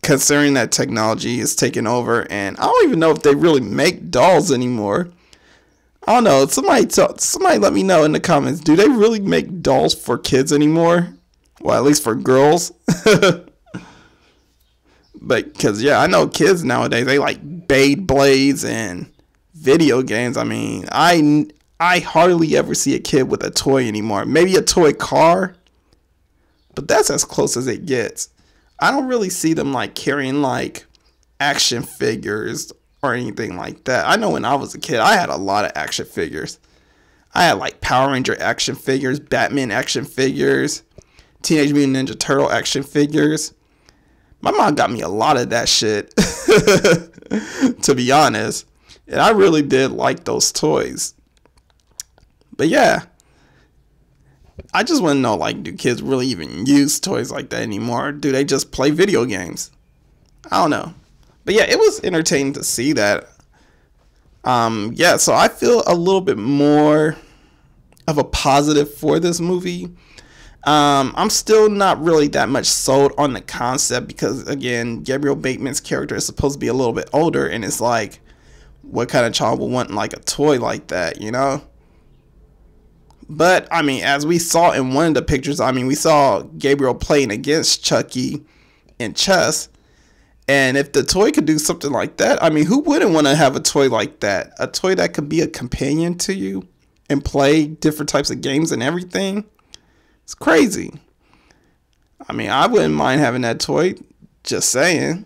considering that technology is taking over, and I don't even know if they really make dolls anymore. I don't know. Somebody let me know in the comments. Do they really make dolls for kids anymore? Well, at least for girls. But because yeah, I know kids nowadays, they like Beyblades and video games. I mean, I hardly ever see a kid with a toy anymore. Maybe a toy car, but that's as close as it gets. I don't really see them like carrying like action figures or anything like that. I know when I was a kid, I had a lot of action figures. I had like Power Ranger action figures, Batman action figures, Teenage Mutant Ninja Turtle action figures. My mom got me a lot of that shit, to be honest. And I really did like those toys. But yeah, I just want to know, like, do kids really even use toys like that anymore? Or do they just play video games? I don't know. But yeah, it was entertaining to see that. Yeah, so I feel a little bit more of a positive for this movie. I'm still not really that much sold on the concept because, again, Gabriel Bateman's character is supposed to be a little bit older, and it's like, what kind of child would want like a toy like that, you know? But I mean, as we saw in one of the pictures, I mean, we saw Gabriel playing against Chucky in chess, and if the toy could do something like that, I mean, who wouldn't want to have a toy like that? A toy that could be a companion to you and play different types of games and everything. It's crazy. I mean, I wouldn't mind having that toy, just saying.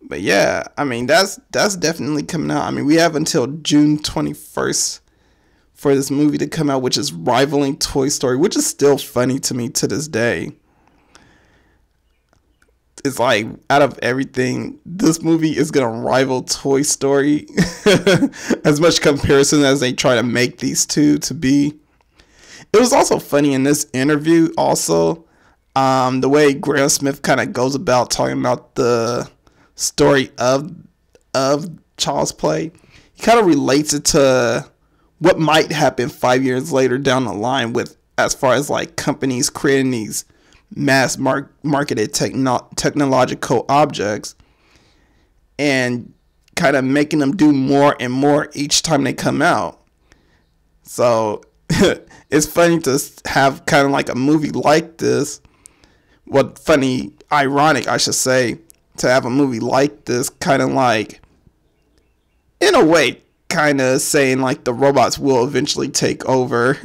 But yeah, I mean, that's definitely coming out. I mean, we have until June 21st for this movie to come out, which is rivaling Toy Story, which is still funny to me to this day. It's like, out of everything, this movie is going to rival Toy Story as much comparison as they try to make these two to be. It was also funny in this interview also, the way Graham Smith kind of goes about talking about the story of Child's Play. He kind of relates it to what might happen 5 years later down the line with, as far as like companies creating these mass marketed technological objects and kind of making them do more and more each time they come out. So it's funny to have kind of like a movie like this. What funny, ironic, I should say, to have a movie like this kind of like, in a way, kind of saying like the robots will eventually take over.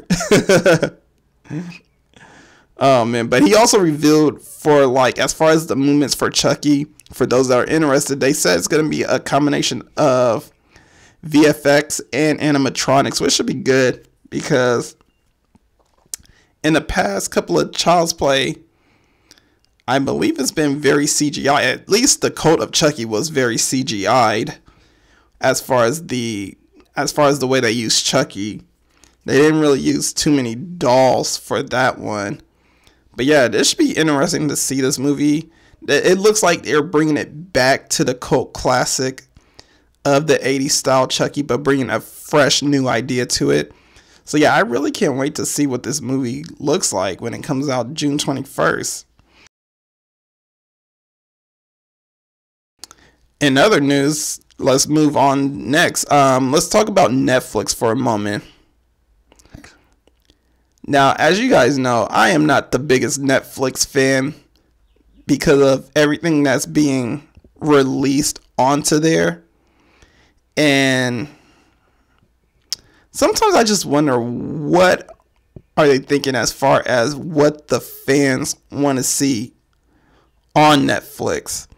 Oh man, but he also revealed for like, as far as the movements for Chucky, for those that are interested, they said it's going to be a combination of VFX and animatronics, which should be good because in the past couple of Child's Play, I believe it's been very CGI. At least the Cult of Chucky was very CGI'd as far as the way they used Chucky. They didn't really use too many dolls for that one. But yeah, this should be interesting to see this movie. It looks like they're bringing it back to the cult classic of the 80s style Chucky, but bringing a fresh new idea to it. So yeah, I really can't wait to see what this movie looks like when it comes out June 21st. In other news, let's move on next. Let's talk about Netflix for a moment. Now, as you guys know, I am not the biggest Netflix fan because of everything that's being released onto there. And sometimes I just wonder, what are they thinking as far as what the fans want to see on Netflix?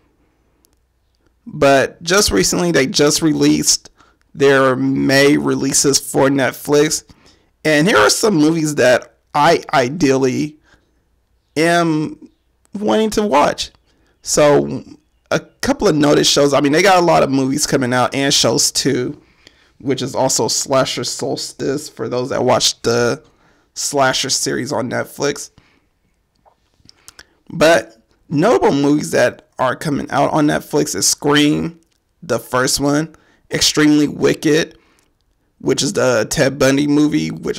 But just recently, they just released their May releases for Netflix. And here are some movies that I ideally am wanting to watch. So a couple of noted shows. I mean, they got a lot of movies coming out and shows too, which is also Slasher Solstice for those that watch the Slasher series on Netflix. But notable movies that are coming out on Netflix is Scream, the first one, Extremely Wicked, which is the Ted Bundy movie, which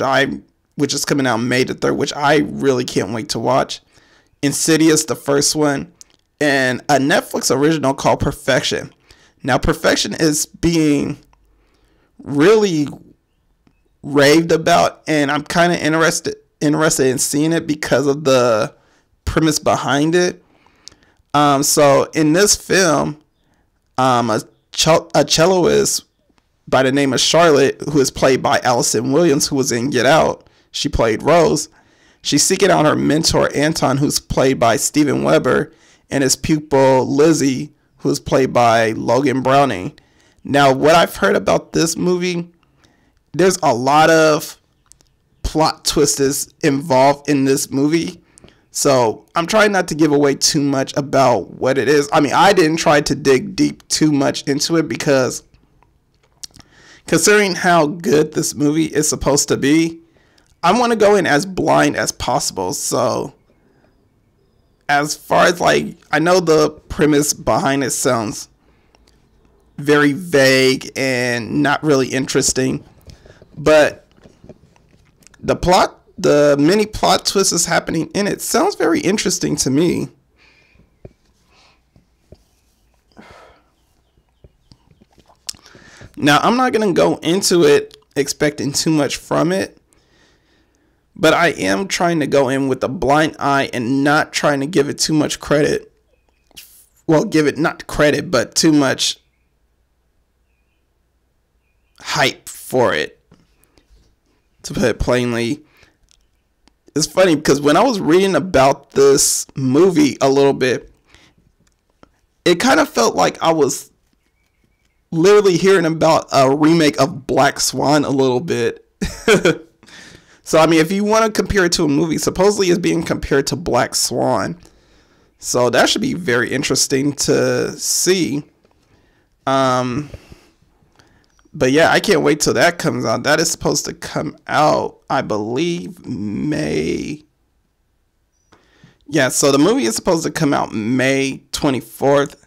is coming out May the 3rd, which I really can't wait to watch. Insidious, the first one, and a Netflix original called Perfection. Now, Perfection is being really raved about, and I'm kind of interested in seeing it because of the premise behind it. So in this film, a celloist by the name of Charlotte, who is played by Allison Williams, who was in Get Out. She played Rose. She's seeking out her mentor, Anton, who's played by Steven Weber, and his pupil, Lizzie, who's played by Logan Browning. Now, what I've heard about this movie, there's a lot of plot twists involved in this movie. So I'm trying not to give away too much about what it is. I mean, I didn't try to dig deep too much into it because considering how good this movie is supposed to be, I want to go in as blind as possible. So as far as like, I know the premise behind it sounds very vague and not really interesting, but the many plot twists happening in it sounds very interesting to me. Now, I'm not going to go into it expecting too much from it, but I am trying to go in with a blind eye and not trying to give it too much credit. Well, give it not credit, but too much hype for it, to put it plainly. It's funny because when I was reading about this movie a little bit, it kind of felt like I was literally hearing about a remake of Black Swan a little bit. So, I mean, if you want to compare it to a movie, supposedly it's being compared to Black Swan. So that should be very interesting to see. But yeah, I can't wait till that comes out. That is supposed to come out, I believe, May. Yeah, so the movie is supposed to come out May 24th.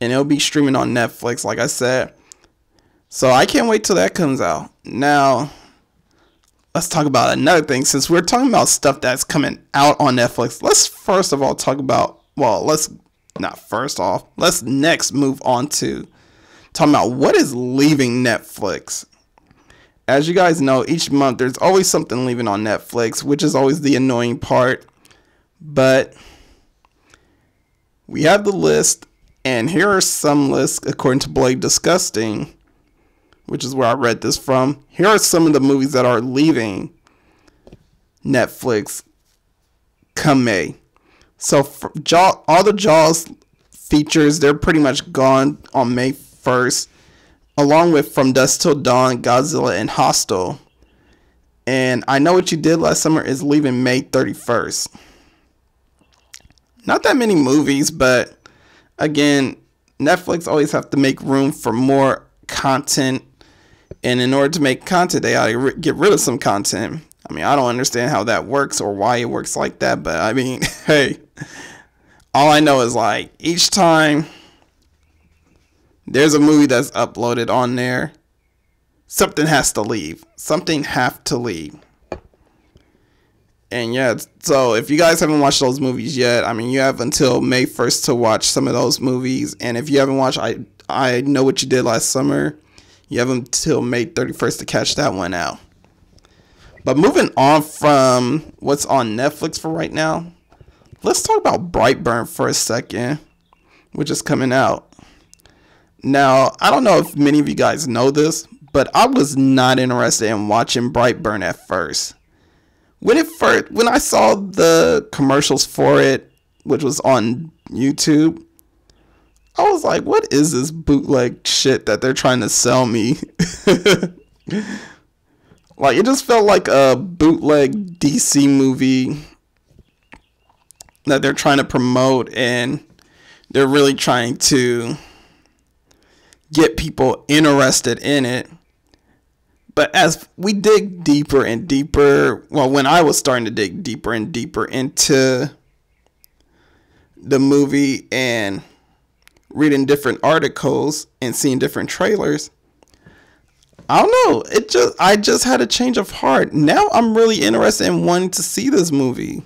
And it'll be streaming on Netflix, like I said. So I can't wait till that comes out. Now, let's talk about another thing. Since we're talking about stuff that's coming out on Netflix, let's first of all talk about, well, let's next move on to talking about what is leaving Netflix. As you guys know, each month there's always something leaving on Netflix, which is always the annoying part. But we have the list, and here are some lists according to Blade Disgusting, which is where I read this from. Here are some of the movies that are leaving Netflix come May. So all the Jaws features, they're pretty much gone on May 1st, along with From Dusk Till Dawn, Godzilla, and Hostel. And I Know What You Did Last Summer is leaving May 31st. Not that many movies, but again, Netflix always have to make room for more content. And in order to make content, they ought to get rid of some content. I mean, I don't understand how that works or why it works like that. But I mean, hey, all I know is like each time there's a movie that's uploaded on there, something has to leave. Something have to leave. And yeah, so if you guys haven't watched those movies yet, I mean, you have until May 1st to watch some of those movies. And if you haven't watched I Know What You Did Last Summer, you have until May 31st to catch that one out. But moving on from what's on Netflix for right now, let's talk about Brightburn for a second, which is coming out. Now, I don't know if many of you guys know this, but I was not interested in watching Brightburn at first. When I saw the commercials for it, which was on YouTube, I was like, what is this bootleg shit that they're trying to sell me? Like, it just felt like a bootleg DC movie that they're trying to promote, and they're really trying to get people interested in it. But as we dig deeper and deeper, well, when I was starting to dig deeper and deeper into the movie and reading different articles and seeing different trailers, I don't know, I just had a change of heart. Now I'm really interested in wanting to see this movie.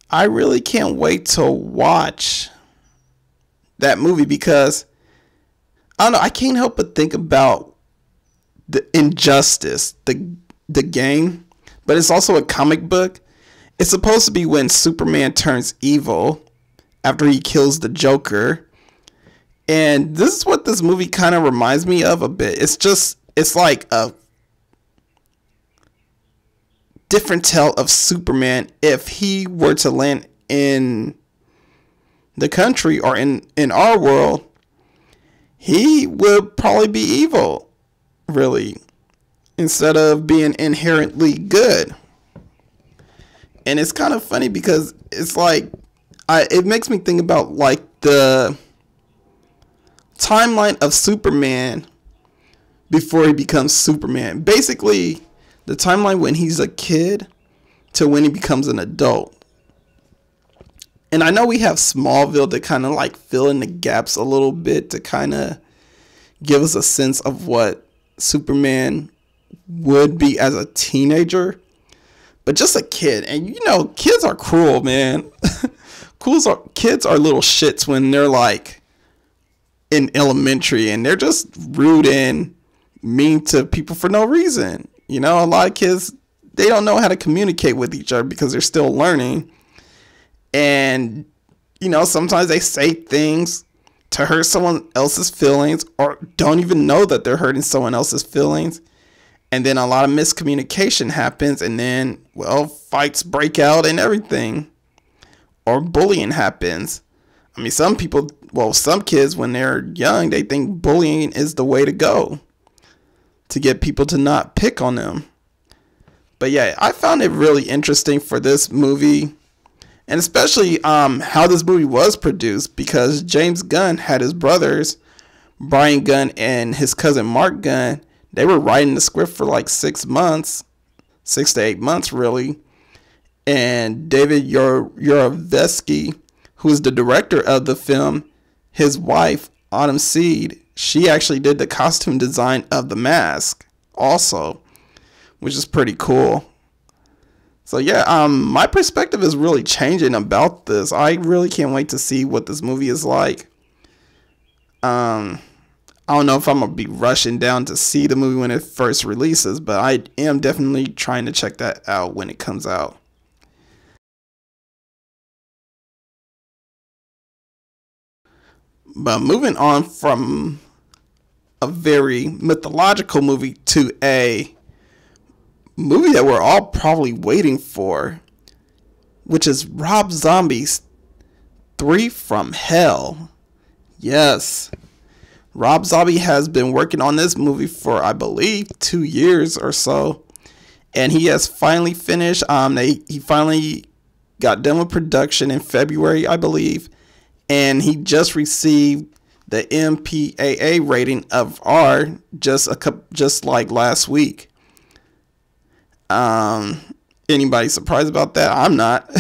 I really can't wait to watch that movie because I don't know, I can't help but think about the Injustice, the game, but it's also a comic book. It's supposed to be when Superman turns evil after he kills the Joker. And this is what this movie kind of reminds me of a bit. It's like a different tale of Superman if he were to land in the country or in our world. He would probably be evil, really, instead of being inherently good. And it's kind of funny because it's like it makes me think about like the timeline of Superman before he becomes Superman. Basically, the timeline when he's a kid to when he becomes an adult. And I know we have Smallville to kind of like fill in the gaps a little bit to kind of give us a sense of what Superman would be as a teenager. But just a kid. And you know, kids are cruel, man. Kids are little shits when they're like in elementary and they're just rude and mean to people for no reason. You know, a lot of kids, they don't know how to communicate with each other because they're still learning. And, you know, sometimes they say things to hurt someone else's feelings or don't even know that they're hurting someone else's feelings. And then a lot of miscommunication happens and then, well, fights break out and everything. Or bullying happens. I mean, some people well, some kids when they're young, they think bullying is the way to go to get people to not pick on them. But yeah, I found it really interesting for this movie, and especially how this movie was produced, because James Gunn had his brothers, Brian Gunn and his cousin Mark Gunn. They were writing the script for like 6 months, 6 to 8 months really. And David Yarovesky, who is the director of the film, his wife, Autumn Seed, she actually did the costume design of the mask also, which is pretty cool. So yeah, my perspective is really changing about this. I really can't wait to see what this movie is like. I don't know if I'm going to be rushing down to see the movie when it first releases, but I am definitely trying to check that out when it comes out. But moving on from a very mythological movie to a movie that we're all probably waiting for, which is Rob Zombie's 3 from Hell. Yes, Rob Zombie has been working on this movie for, I believe, 2 years or so, and he has finally finished. He finally got done with production in February, I believe, and he just received the MPAA rating of R just like last week. Anybody surprised about that? I'm not.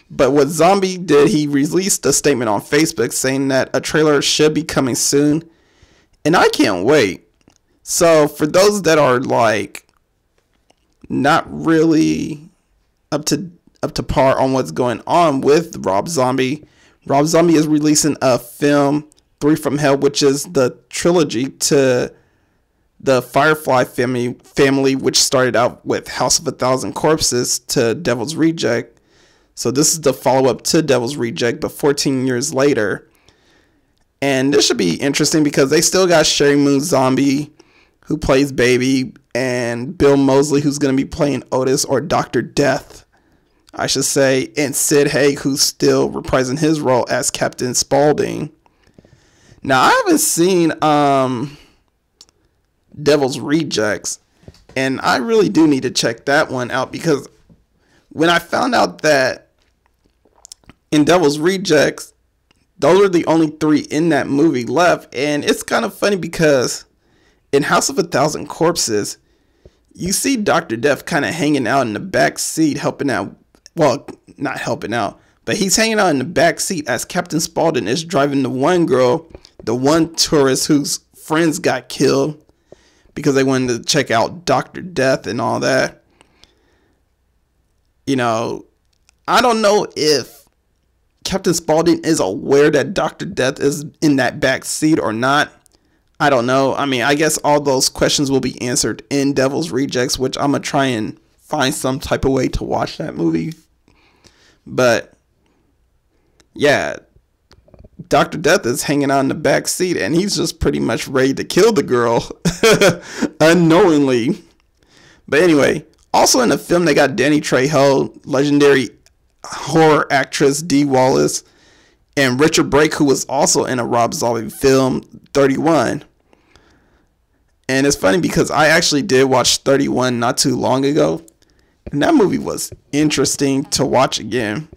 But what Zombie did, he released a statement on Facebook saying that a trailer should be coming soon, and I can't wait. So for those that are like not really up to par on what's going on with Rob Zombie is releasing a film, 3 from Hell, which is the trilogy to the Firefly family, which started out with House of a Thousand Corpses to Devil's Reject. So this is the follow-up to Devil's Reject, but 14 years later. And this should be interesting because they still got Sherry Moon Zombie, who plays Baby, and Bill Moseley, who's going to be playing Otis, or Dr. Death, I should say, and Sid Haig, who's still reprising his role as Captain Spaulding. Now, I haven't seen Devil's Rejects, and I really do need to check that one out, because when I found out that in Devil's Rejects, those are the only 3 in that movie left, and it's kind of funny because in House of a Thousand Corpses, you see Dr. Death kind of hanging out in the back seat, helping out. Well, not helping out, but he's hanging out in the back seat as Captain Spaulding is driving the one girl, the one tourist whose friends got killed because they wanted to check out Dr. Death and all that. You know, I don't know if Captain Spaulding is aware that Dr. Death is in that back seat or not. I don't know. I mean, I guess all those questions will be answered in Devil's Rejects, which I'm going to try and find some type of way to watch that movie. But yeah, Dr. Death is hanging out in the back seat, and he's just pretty much ready to kill the girl unknowingly. But anyway, also in the film, they got Danny Trejo, legendary horror actress Dee Wallace, and Richard Brake, who was also in a Rob Zombie film, 31. And it's funny because I actually did watch 31 not too long ago, and that movie was interesting to watch again.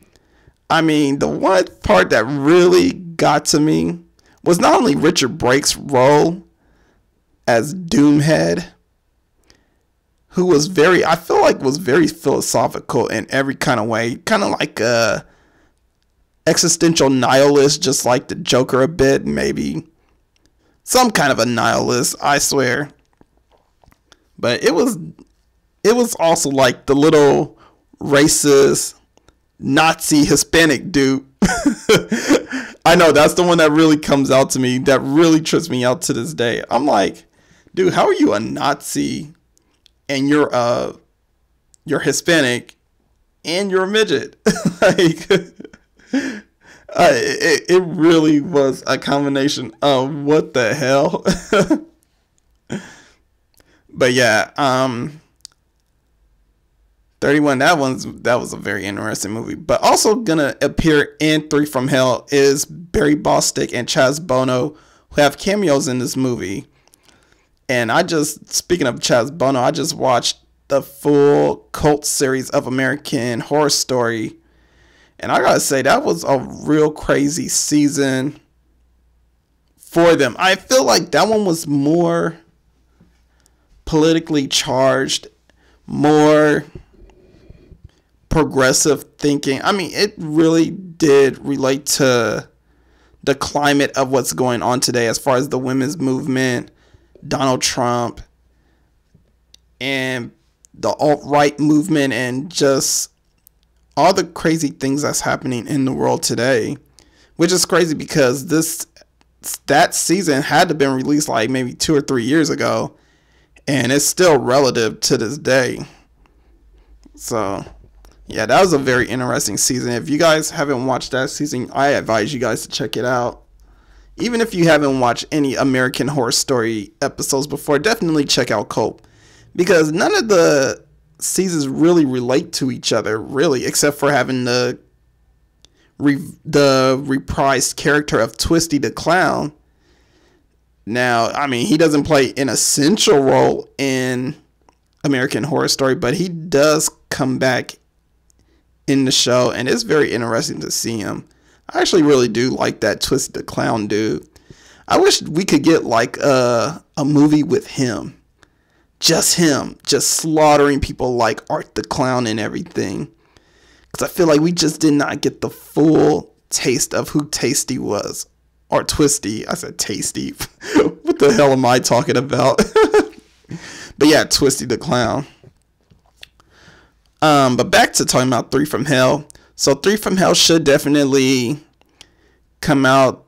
I mean, the one part that really got to me was not only Richard Brake's role as Doomhead, who was I feel like was very philosophical in every kind of way, kind of like a existential nihilist, just like the Joker a bit, maybe some kind of a nihilist, I swear. But it was also like the little racist Nazi Hispanic dude. I know that's the one that really comes out to me, that really trips me out to this day. I'm like, dude, how are you a Nazi and you're Hispanic and you're a midget? Like, it really was a combination of what the hell. But yeah, 31. That was a very interesting movie. But also gonna appear in 3 from Hell is Barry Bostwick and Chaz Bono, who have cameos in this movie. And speaking of Chaz Bono, I just watched the full cult series of American Horror Story. And I gotta say, that was a real crazy season for them. I feel like that one was more politically charged, more progressive thinking. I mean, it really did relate to the climate of what's going on today as far as the women's movement, Donald Trump, and the alt-right movement, and just all the crazy things that's happening in the world today. Which is crazy because that season had to have been released like maybe 2 or 3 years ago, and it's still relative to this day. So yeah, that was a very interesting season. If you guys haven't watched that season, I advise you guys to check it out. Even if you haven't watched any American Horror Story episodes before, definitely check out Cult, because none of the seasons really relate to each other, really, except for having the reprised character of Twisty the Clown. Now, I mean, he doesn't play an essential role in American Horror Story, but he does come back in the show, and it's very interesting to see him. I actually really do like that Twisty the Clown dude. I wish we could get like a movie with him. Just him, just slaughtering people like Art the Clown and everything. Because I feel like we just did not get the full taste of who Tasty was. Or Twisty. I said Tasty. What the hell am I talking about? But yeah, Twisty the Clown. But back to talking about 3 from Hell. So 3 from Hell should definitely come out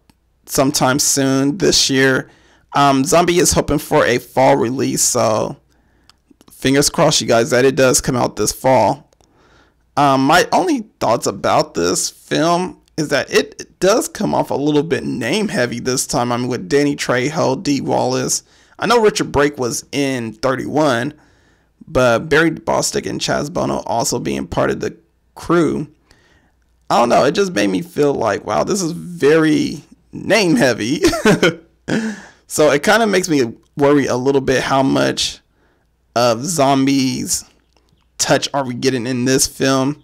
sometime soon this year. Zombie is hoping for a fall release, so fingers crossed, you guys, that it does come out this fall. My only thoughts about this film is that it does come off a little bit name heavy this time. I mean, with Danny Trejo, Dee Wallace. I know Richard Brake was in 31, but Barry Bostwick and Chaz Bono also being part of the crew. I don't know, it just made me feel like, wow, this is very name heavy. So it kind of makes me worry a little bit how much of zombies touch are we getting in this film.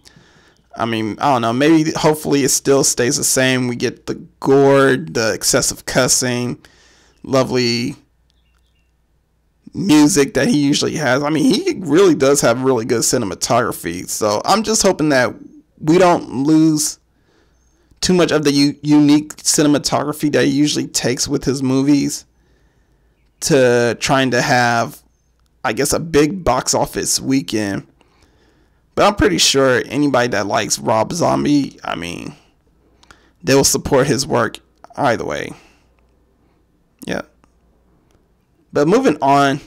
I mean, I don't know, maybe hopefully it still stays the same. We get the gore, the excessive cussing, lovely music that he usually has. I mean, he really does have really good cinematography. So I'm just hoping that we don't lose too much of the unique cinematography that he usually takes with his movies to trying to have, I guess, a big box office weekend. But I'm pretty sure anybody that likes Rob Zombie, I mean, they will support his work either way. Yeah. But moving on,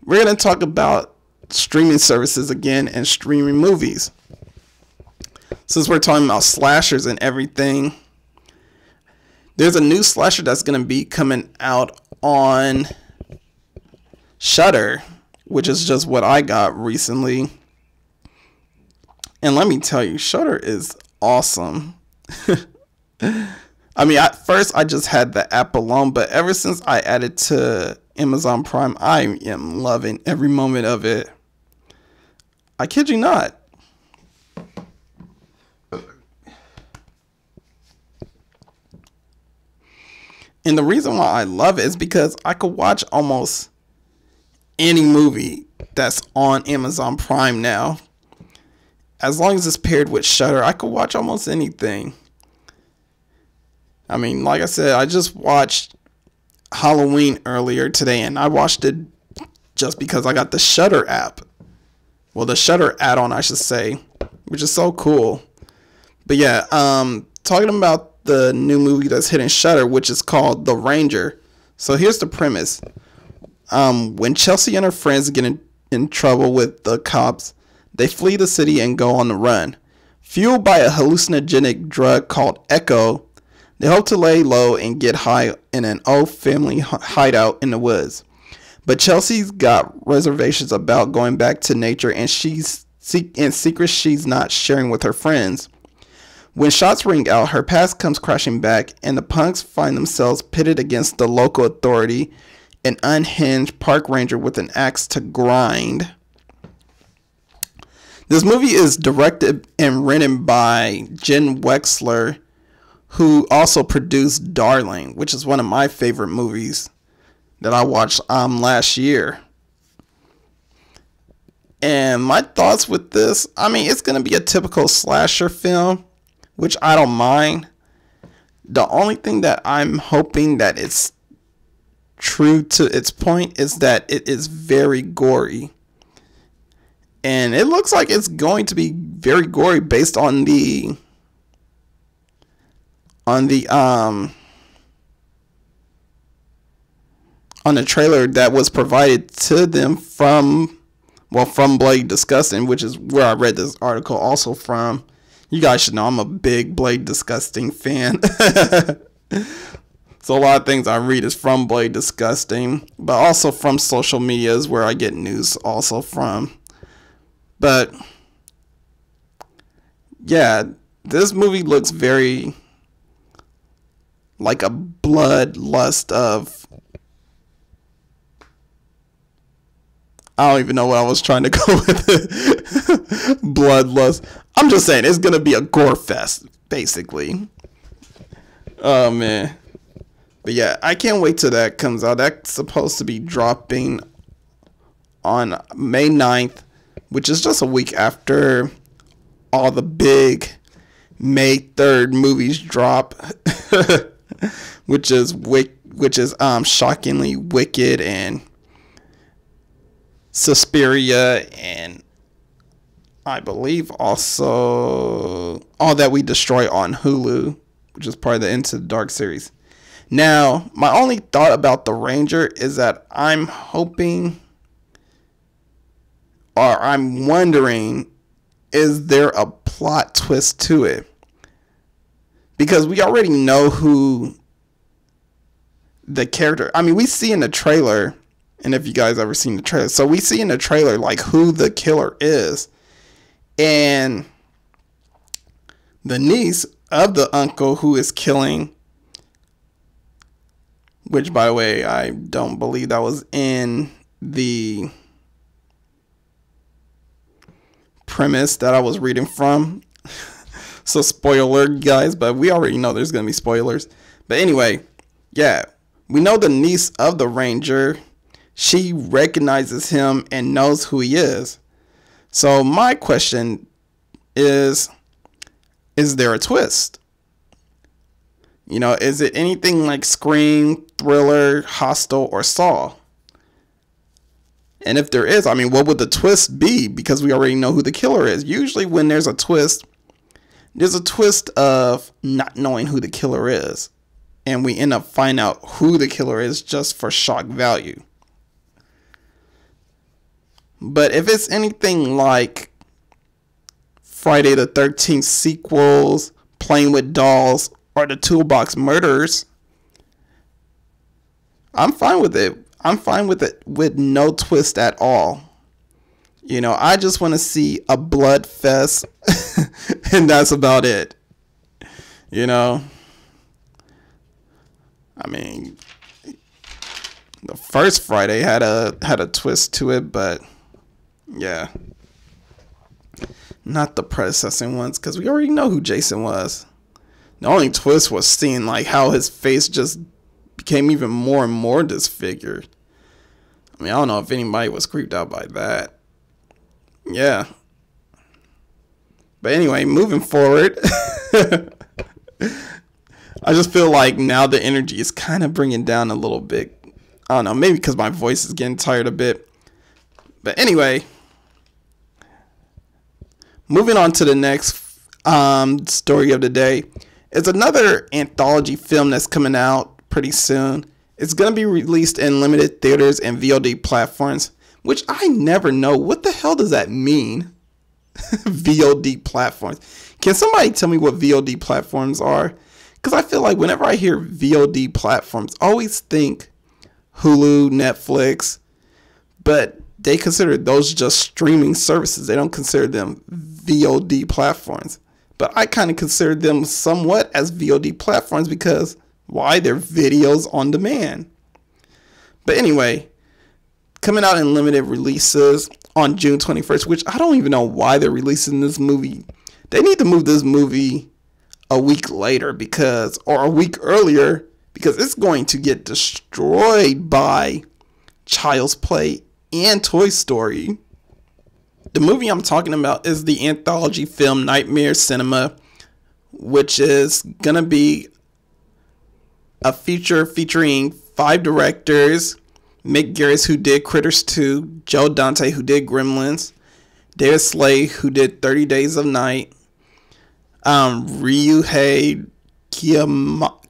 we're going to talk about streaming services again and streaming movies. Since we're talking about slashers and everything, there's a new slasher that's going to be coming out on Shudder, which is just what I got recently. And let me tell you, Shudder is awesome. I mean, at first I just had the app alone, but ever since I added to Amazon Prime, I am loving every moment of it. I kid you not. And the reason why I love it is because I could watch almost any movie that's on Amazon Prime now. As long as it's paired with Shudder, I could watch almost anything. I mean, like I said, I just watched Halloween earlier today, and I watched it just because I got the Shudder app. Well, the Shudder add-on, I should say, which is so cool. But yeah, talking about the new movie that's hitting Shudder, which is called The Ranger. So here's the premise. When Chelsea and her friends get in trouble with the cops, they flee the city and go on the run. Fueled by a hallucinogenic drug called Echo, they hope to lay low and get high in an old family hideout in the woods. But Chelsea's got reservations about going back to nature, and she and secrets she's not sharing with her friends. When shots ring out, her past comes crashing back, and the punks find themselves pitted against the local authority, an unhinged park ranger with an axe to grind. This movie is directed and written by Jen Wexler, who also produced Darling, which is one of my favorite movies that I watched last year. And my thoughts with this, I mean, it's going to be a typical slasher film, which I don't mind. The only thing that I'm hoping that it's true to its point is that it is very gory. And it looks like it's going to be very gory based on the trailer that was provided to them from Blade Disgusting, which is where I read this article also from. You guys should know I'm a big Blade Disgusting fan. So a lot of things I read is from Blade Disgusting, but also from social media is where I get news also from. But yeah, this movie looks very like a bloodlust of, I don't even know what I was trying to go with it. Bloodlust. I'm just saying it's gonna be a gore fest, basically. Oh man. But yeah, I can't wait till that comes out. That's supposed to be dropping on May 9th, which is just a week after all the big May 3rd movies drop. which is shockingly Wicked and Suspiria, and I believe also All That We Destroy on Hulu, which is part of the Into the Dark series. Now, my only thought about The Ranger is that I'm hoping, or I'm wondering, is there a plot twist to it? Because we already know who the character, I mean, we see in the trailer, and if you guys ever seen the trailer, so we see in the trailer like who the killer is. And the niece of the uncle who is killing, which by the way, I don't believe that was in the premise that I was reading from. So spoiler, guys, but we already know there's going to be spoilers. But anyway, yeah, we know the niece of the Ranger, she recognizes him and knows who he is. So my question is there a twist? You know, is it anything like Scream, Thriller, Hostel, or Saw? And if there is, I mean, what would the twist be? Because we already know who the killer is. Usually when there's a twist of not knowing who the killer is. And we end up finding out who the killer is just for shock value. But if it's anything like Friday the 13th sequels, Playing with Dolls, or the Toolbox Murders, I'm fine with it. I'm fine with it with no twist at all. You know, I just want to see a blood fest and that's about it. You know, I mean, the first Friday had a twist to it, but yeah, not the predecessor ones, because we already know who Jason was. The only twist was seeing like how his face just became even more and more disfigured. I mean, I don't know if anybody was creeped out by that. Yeah. But anyway, moving forward, I just feel like now the energy is kind of bringing down a little bit. I don't know, maybe because my voice is getting tired a bit. But anyway, moving on to the next story of the day. It's another anthology film that's coming out pretty soon. It's going to be released in limited theaters and VOD platforms, which I never know. What the hell does that mean? VOD platforms. Can somebody tell me what VOD platforms are? Because I feel like whenever I hear VOD platforms, I always think Hulu, Netflix. But they consider those just streaming services. They don't consider them VOD platforms. But I kind of consider them somewhat as VOD platforms because why? They're videos on demand. But anyway, coming out in limited releases on June 21st, which I don't even know why they're releasing this movie. They need to move this movie a week later or a week earlier, because it's going to get destroyed by Child's Play and Toy Story. The movie I'm talking about is the anthology film Nightmare Cinema, which is going to be a feature featuring 5 directors: Mick Garris, who did Critters 2, Joe Dante, who did Gremlins, David Slade, who did 30 Days of Night, Ryuhei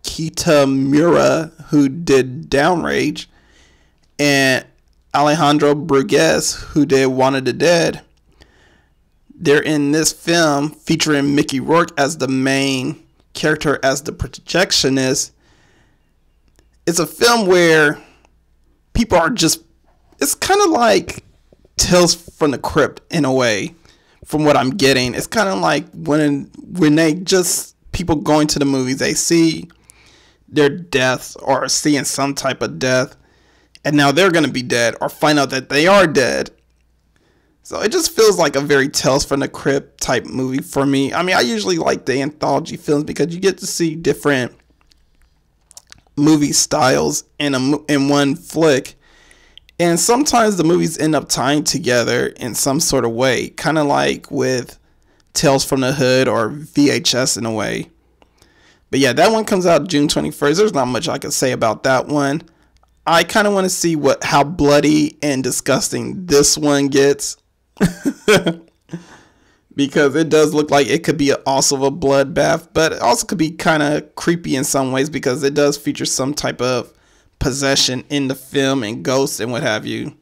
Kitamura, who did Downrage, and Alejandro Brugués, who did One of the Dead. They're in this film featuring Mickey Rourke as the main character, as the projectionist. It's a film where people are just, it's kind of like Tales from the Crypt in a way, from what I'm getting. It's kind of like when they just, people going to the movies, they see their deaths or seeing some type of death, and now they're going to be dead or find out that they are dead. So it just feels like a very Tales from the Crypt type movie for me. I mean, I usually like the anthology films because you get to see different movie styles in one flick. And sometimes the movies end up tying together in some sort of way, kind of like with Tales from the Hood or VHS in a way. But yeah, that one comes out June 21st. There's not much I can say about that one. I kind of want to see how bloody and disgusting this one gets. Because it does look like it could be also a bloodbath, but it also could be kind of creepy in some ways because it does feature some type of possession in the film and ghosts and what have you.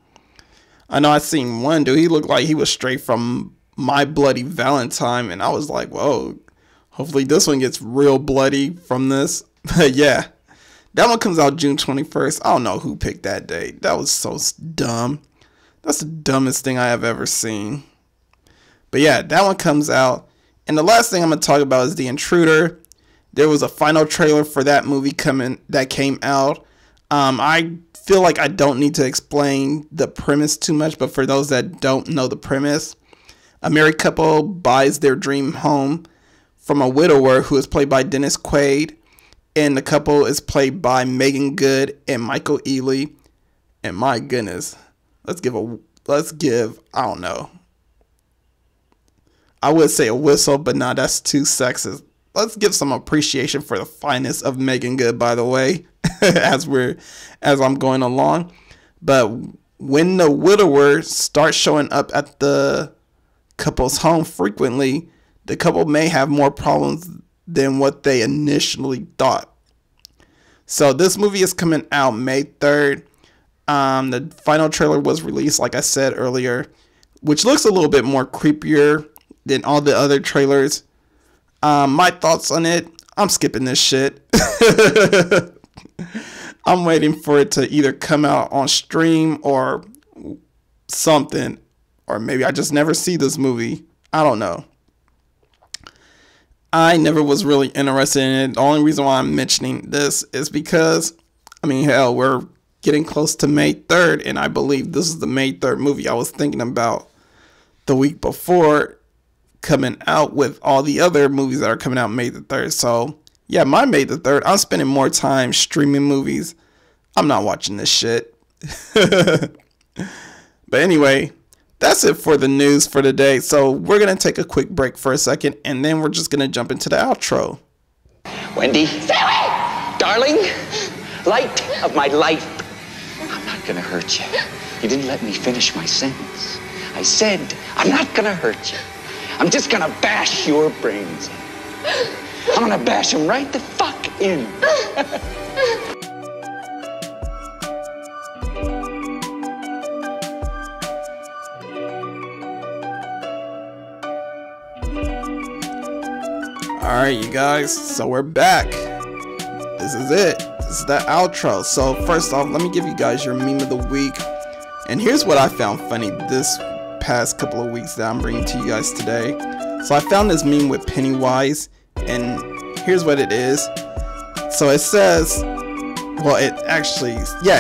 I know I seen one dude, he looked like he was straight from My Bloody Valentine, and I was like, whoa, hopefully this one gets real bloody from this. But yeah, that one comes out June 21st. I don't know who picked that date. That was so dumb. That's the dumbest thing I have ever seen. But yeah, that one comes out. And the last thing I'm going to talk about is The Intruder. There was a final trailer for that movie that came out. I feel like I don't need to explain the premise too much, but for those that don't know the premise, a married couple buys their dream home from a widower who is played by Dennis Quaid, and the couple is played by Megan Good and Michael Ealy. And my goodness, let's give, I don't know, I would say a whistle, but nah, that's too sexist. Let's give some appreciation for the fineness of Megan Good, by the way, as I'm going along. But when the widower starts showing up at the couple's home frequently, the couple may have more problems than what they initially thought. So this movie is coming out May 3rd. The final trailer was released, like I said earlier, which looks a little bit more creepier than all the other trailers. My thoughts on it, I'm skipping this shit. I'm waiting for it to either come out on stream or something, or maybe I just never see this movie. I don't know. I never was really interested in it. The only reason why I'm mentioning this is because, I mean, hell, we're getting close to May 3rd, and I believe this is the May 3rd movie I was thinking about the week before coming out with all the other movies that are coming out May the 3rd. So, yeah, my May the 3rd, I'm spending more time streaming movies. I'm not watching this shit. But anyway, that's it for the news for today. So we're going to take a quick break for a second, and then we're just going to jump into the outro. Wendy, darling, light of my life, I'm not gonna hurt you. You didn't let me finish my sentence. I said, I'm not gonna hurt you. I'm just gonna bash your brains in. I'm gonna bash them right the fuck in. Alright, you guys, so we're back. This is it. This is the outro. So first off, let me give you guys your meme of the week. And here's what I found funny this past couple of weeks that I'm bringing to you guys today. So I found this meme with Pennywise, and here's what it is. So it says, well, it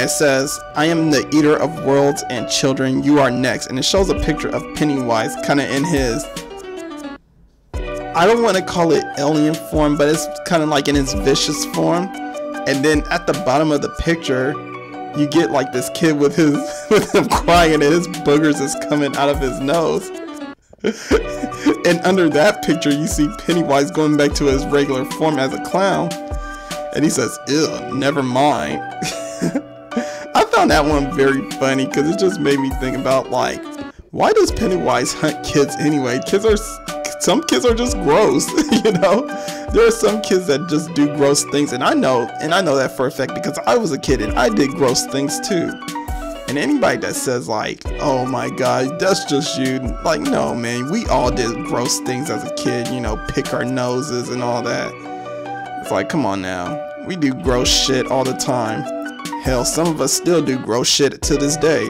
says, "I am the eater of worlds and children, you are next." And it shows a picture of Pennywise kind of in his, I don't want to call it alien form, but it's kind of like in his vicious form. And then at the bottom of the picture, you get like this kid with him crying and his boogers is coming out of his nose. And under that picture, you see Pennywise going back to his regular form as a clown. And he says, "Ew, never mind." I found that one very funny because it just made me think about, like, why does Pennywise hunt kids anyway? Some kids are just gross, you know? There are some kids that just do gross things, and I know that for a fact because I was a kid and I did gross things too. And anybody that says like, "Oh my god, that's just you," like, no man, we all did gross things as a kid, you know, pick our noses and all that. It's like, come on now, we do gross shit all the time. Hell, some of us still do gross shit to this day.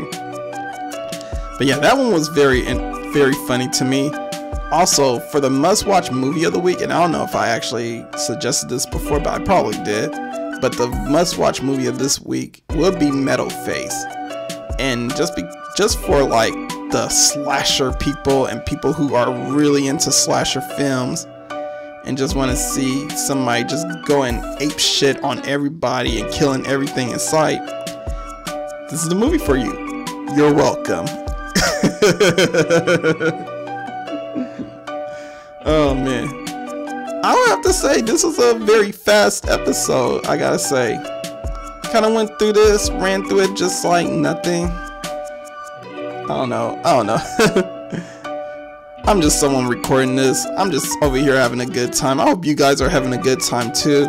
But yeah, that one was very funny to me. Also, for the must-watch movie of the week, and I don't know if I actually suggested this before, but I probably did, but the must-watch movie of this week will be Metal Face. And just for like the slasher people and people who are really into slasher films and just want to see somebody just going ape shit on everybody and killing everything in sight, this is the movie for you. You're welcome. Oh man, I would have to say this was a very fast episode. I gotta say, kind of went through this, ran through it just like nothing. I don't know. I'm just someone recording this. I'm just over here having a good time. I hope you guys are having a good time too.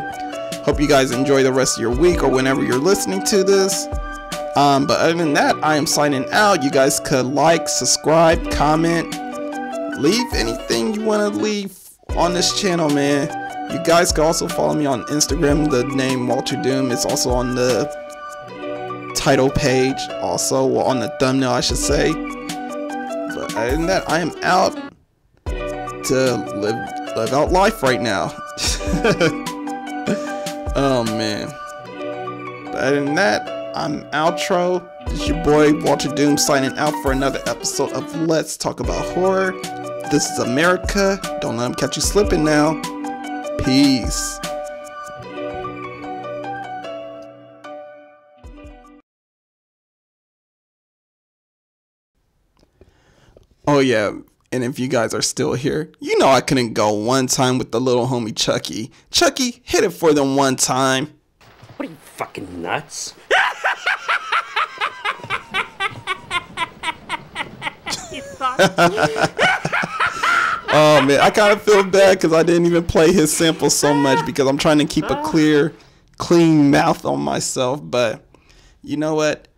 Hope you guys enjoy the rest of your week or whenever you're listening to this. But other than that, I am signing out. You guys could like, subscribe, comment, leave anything you want to leave on this channel, man. You guys can also follow me on Instagram. The name Walterdoom is also on the title page, also on the thumbnail, I should say. But other than that, I am out to live out life right now. Oh man. But other than that, I'm outro. It's your boy Walterdoom signing out for another episode of Let's Talk About Horror. This is America. Don't let them catch you slipping now. Peace. Oh yeah, and if you guys are still here, you know I couldn't go one time with the little homie Chucky. Chucky, hit it for them one time. What are you, fucking nuts? Oh man, I kind of feel bad because I didn't even play his sample so much because I'm trying to keep a clean mouth on myself. But you know what?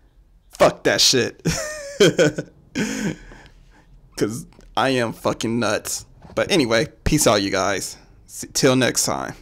Fuck that shit. Because I am fucking nuts. But anyway, peace out, you guys. Till next time.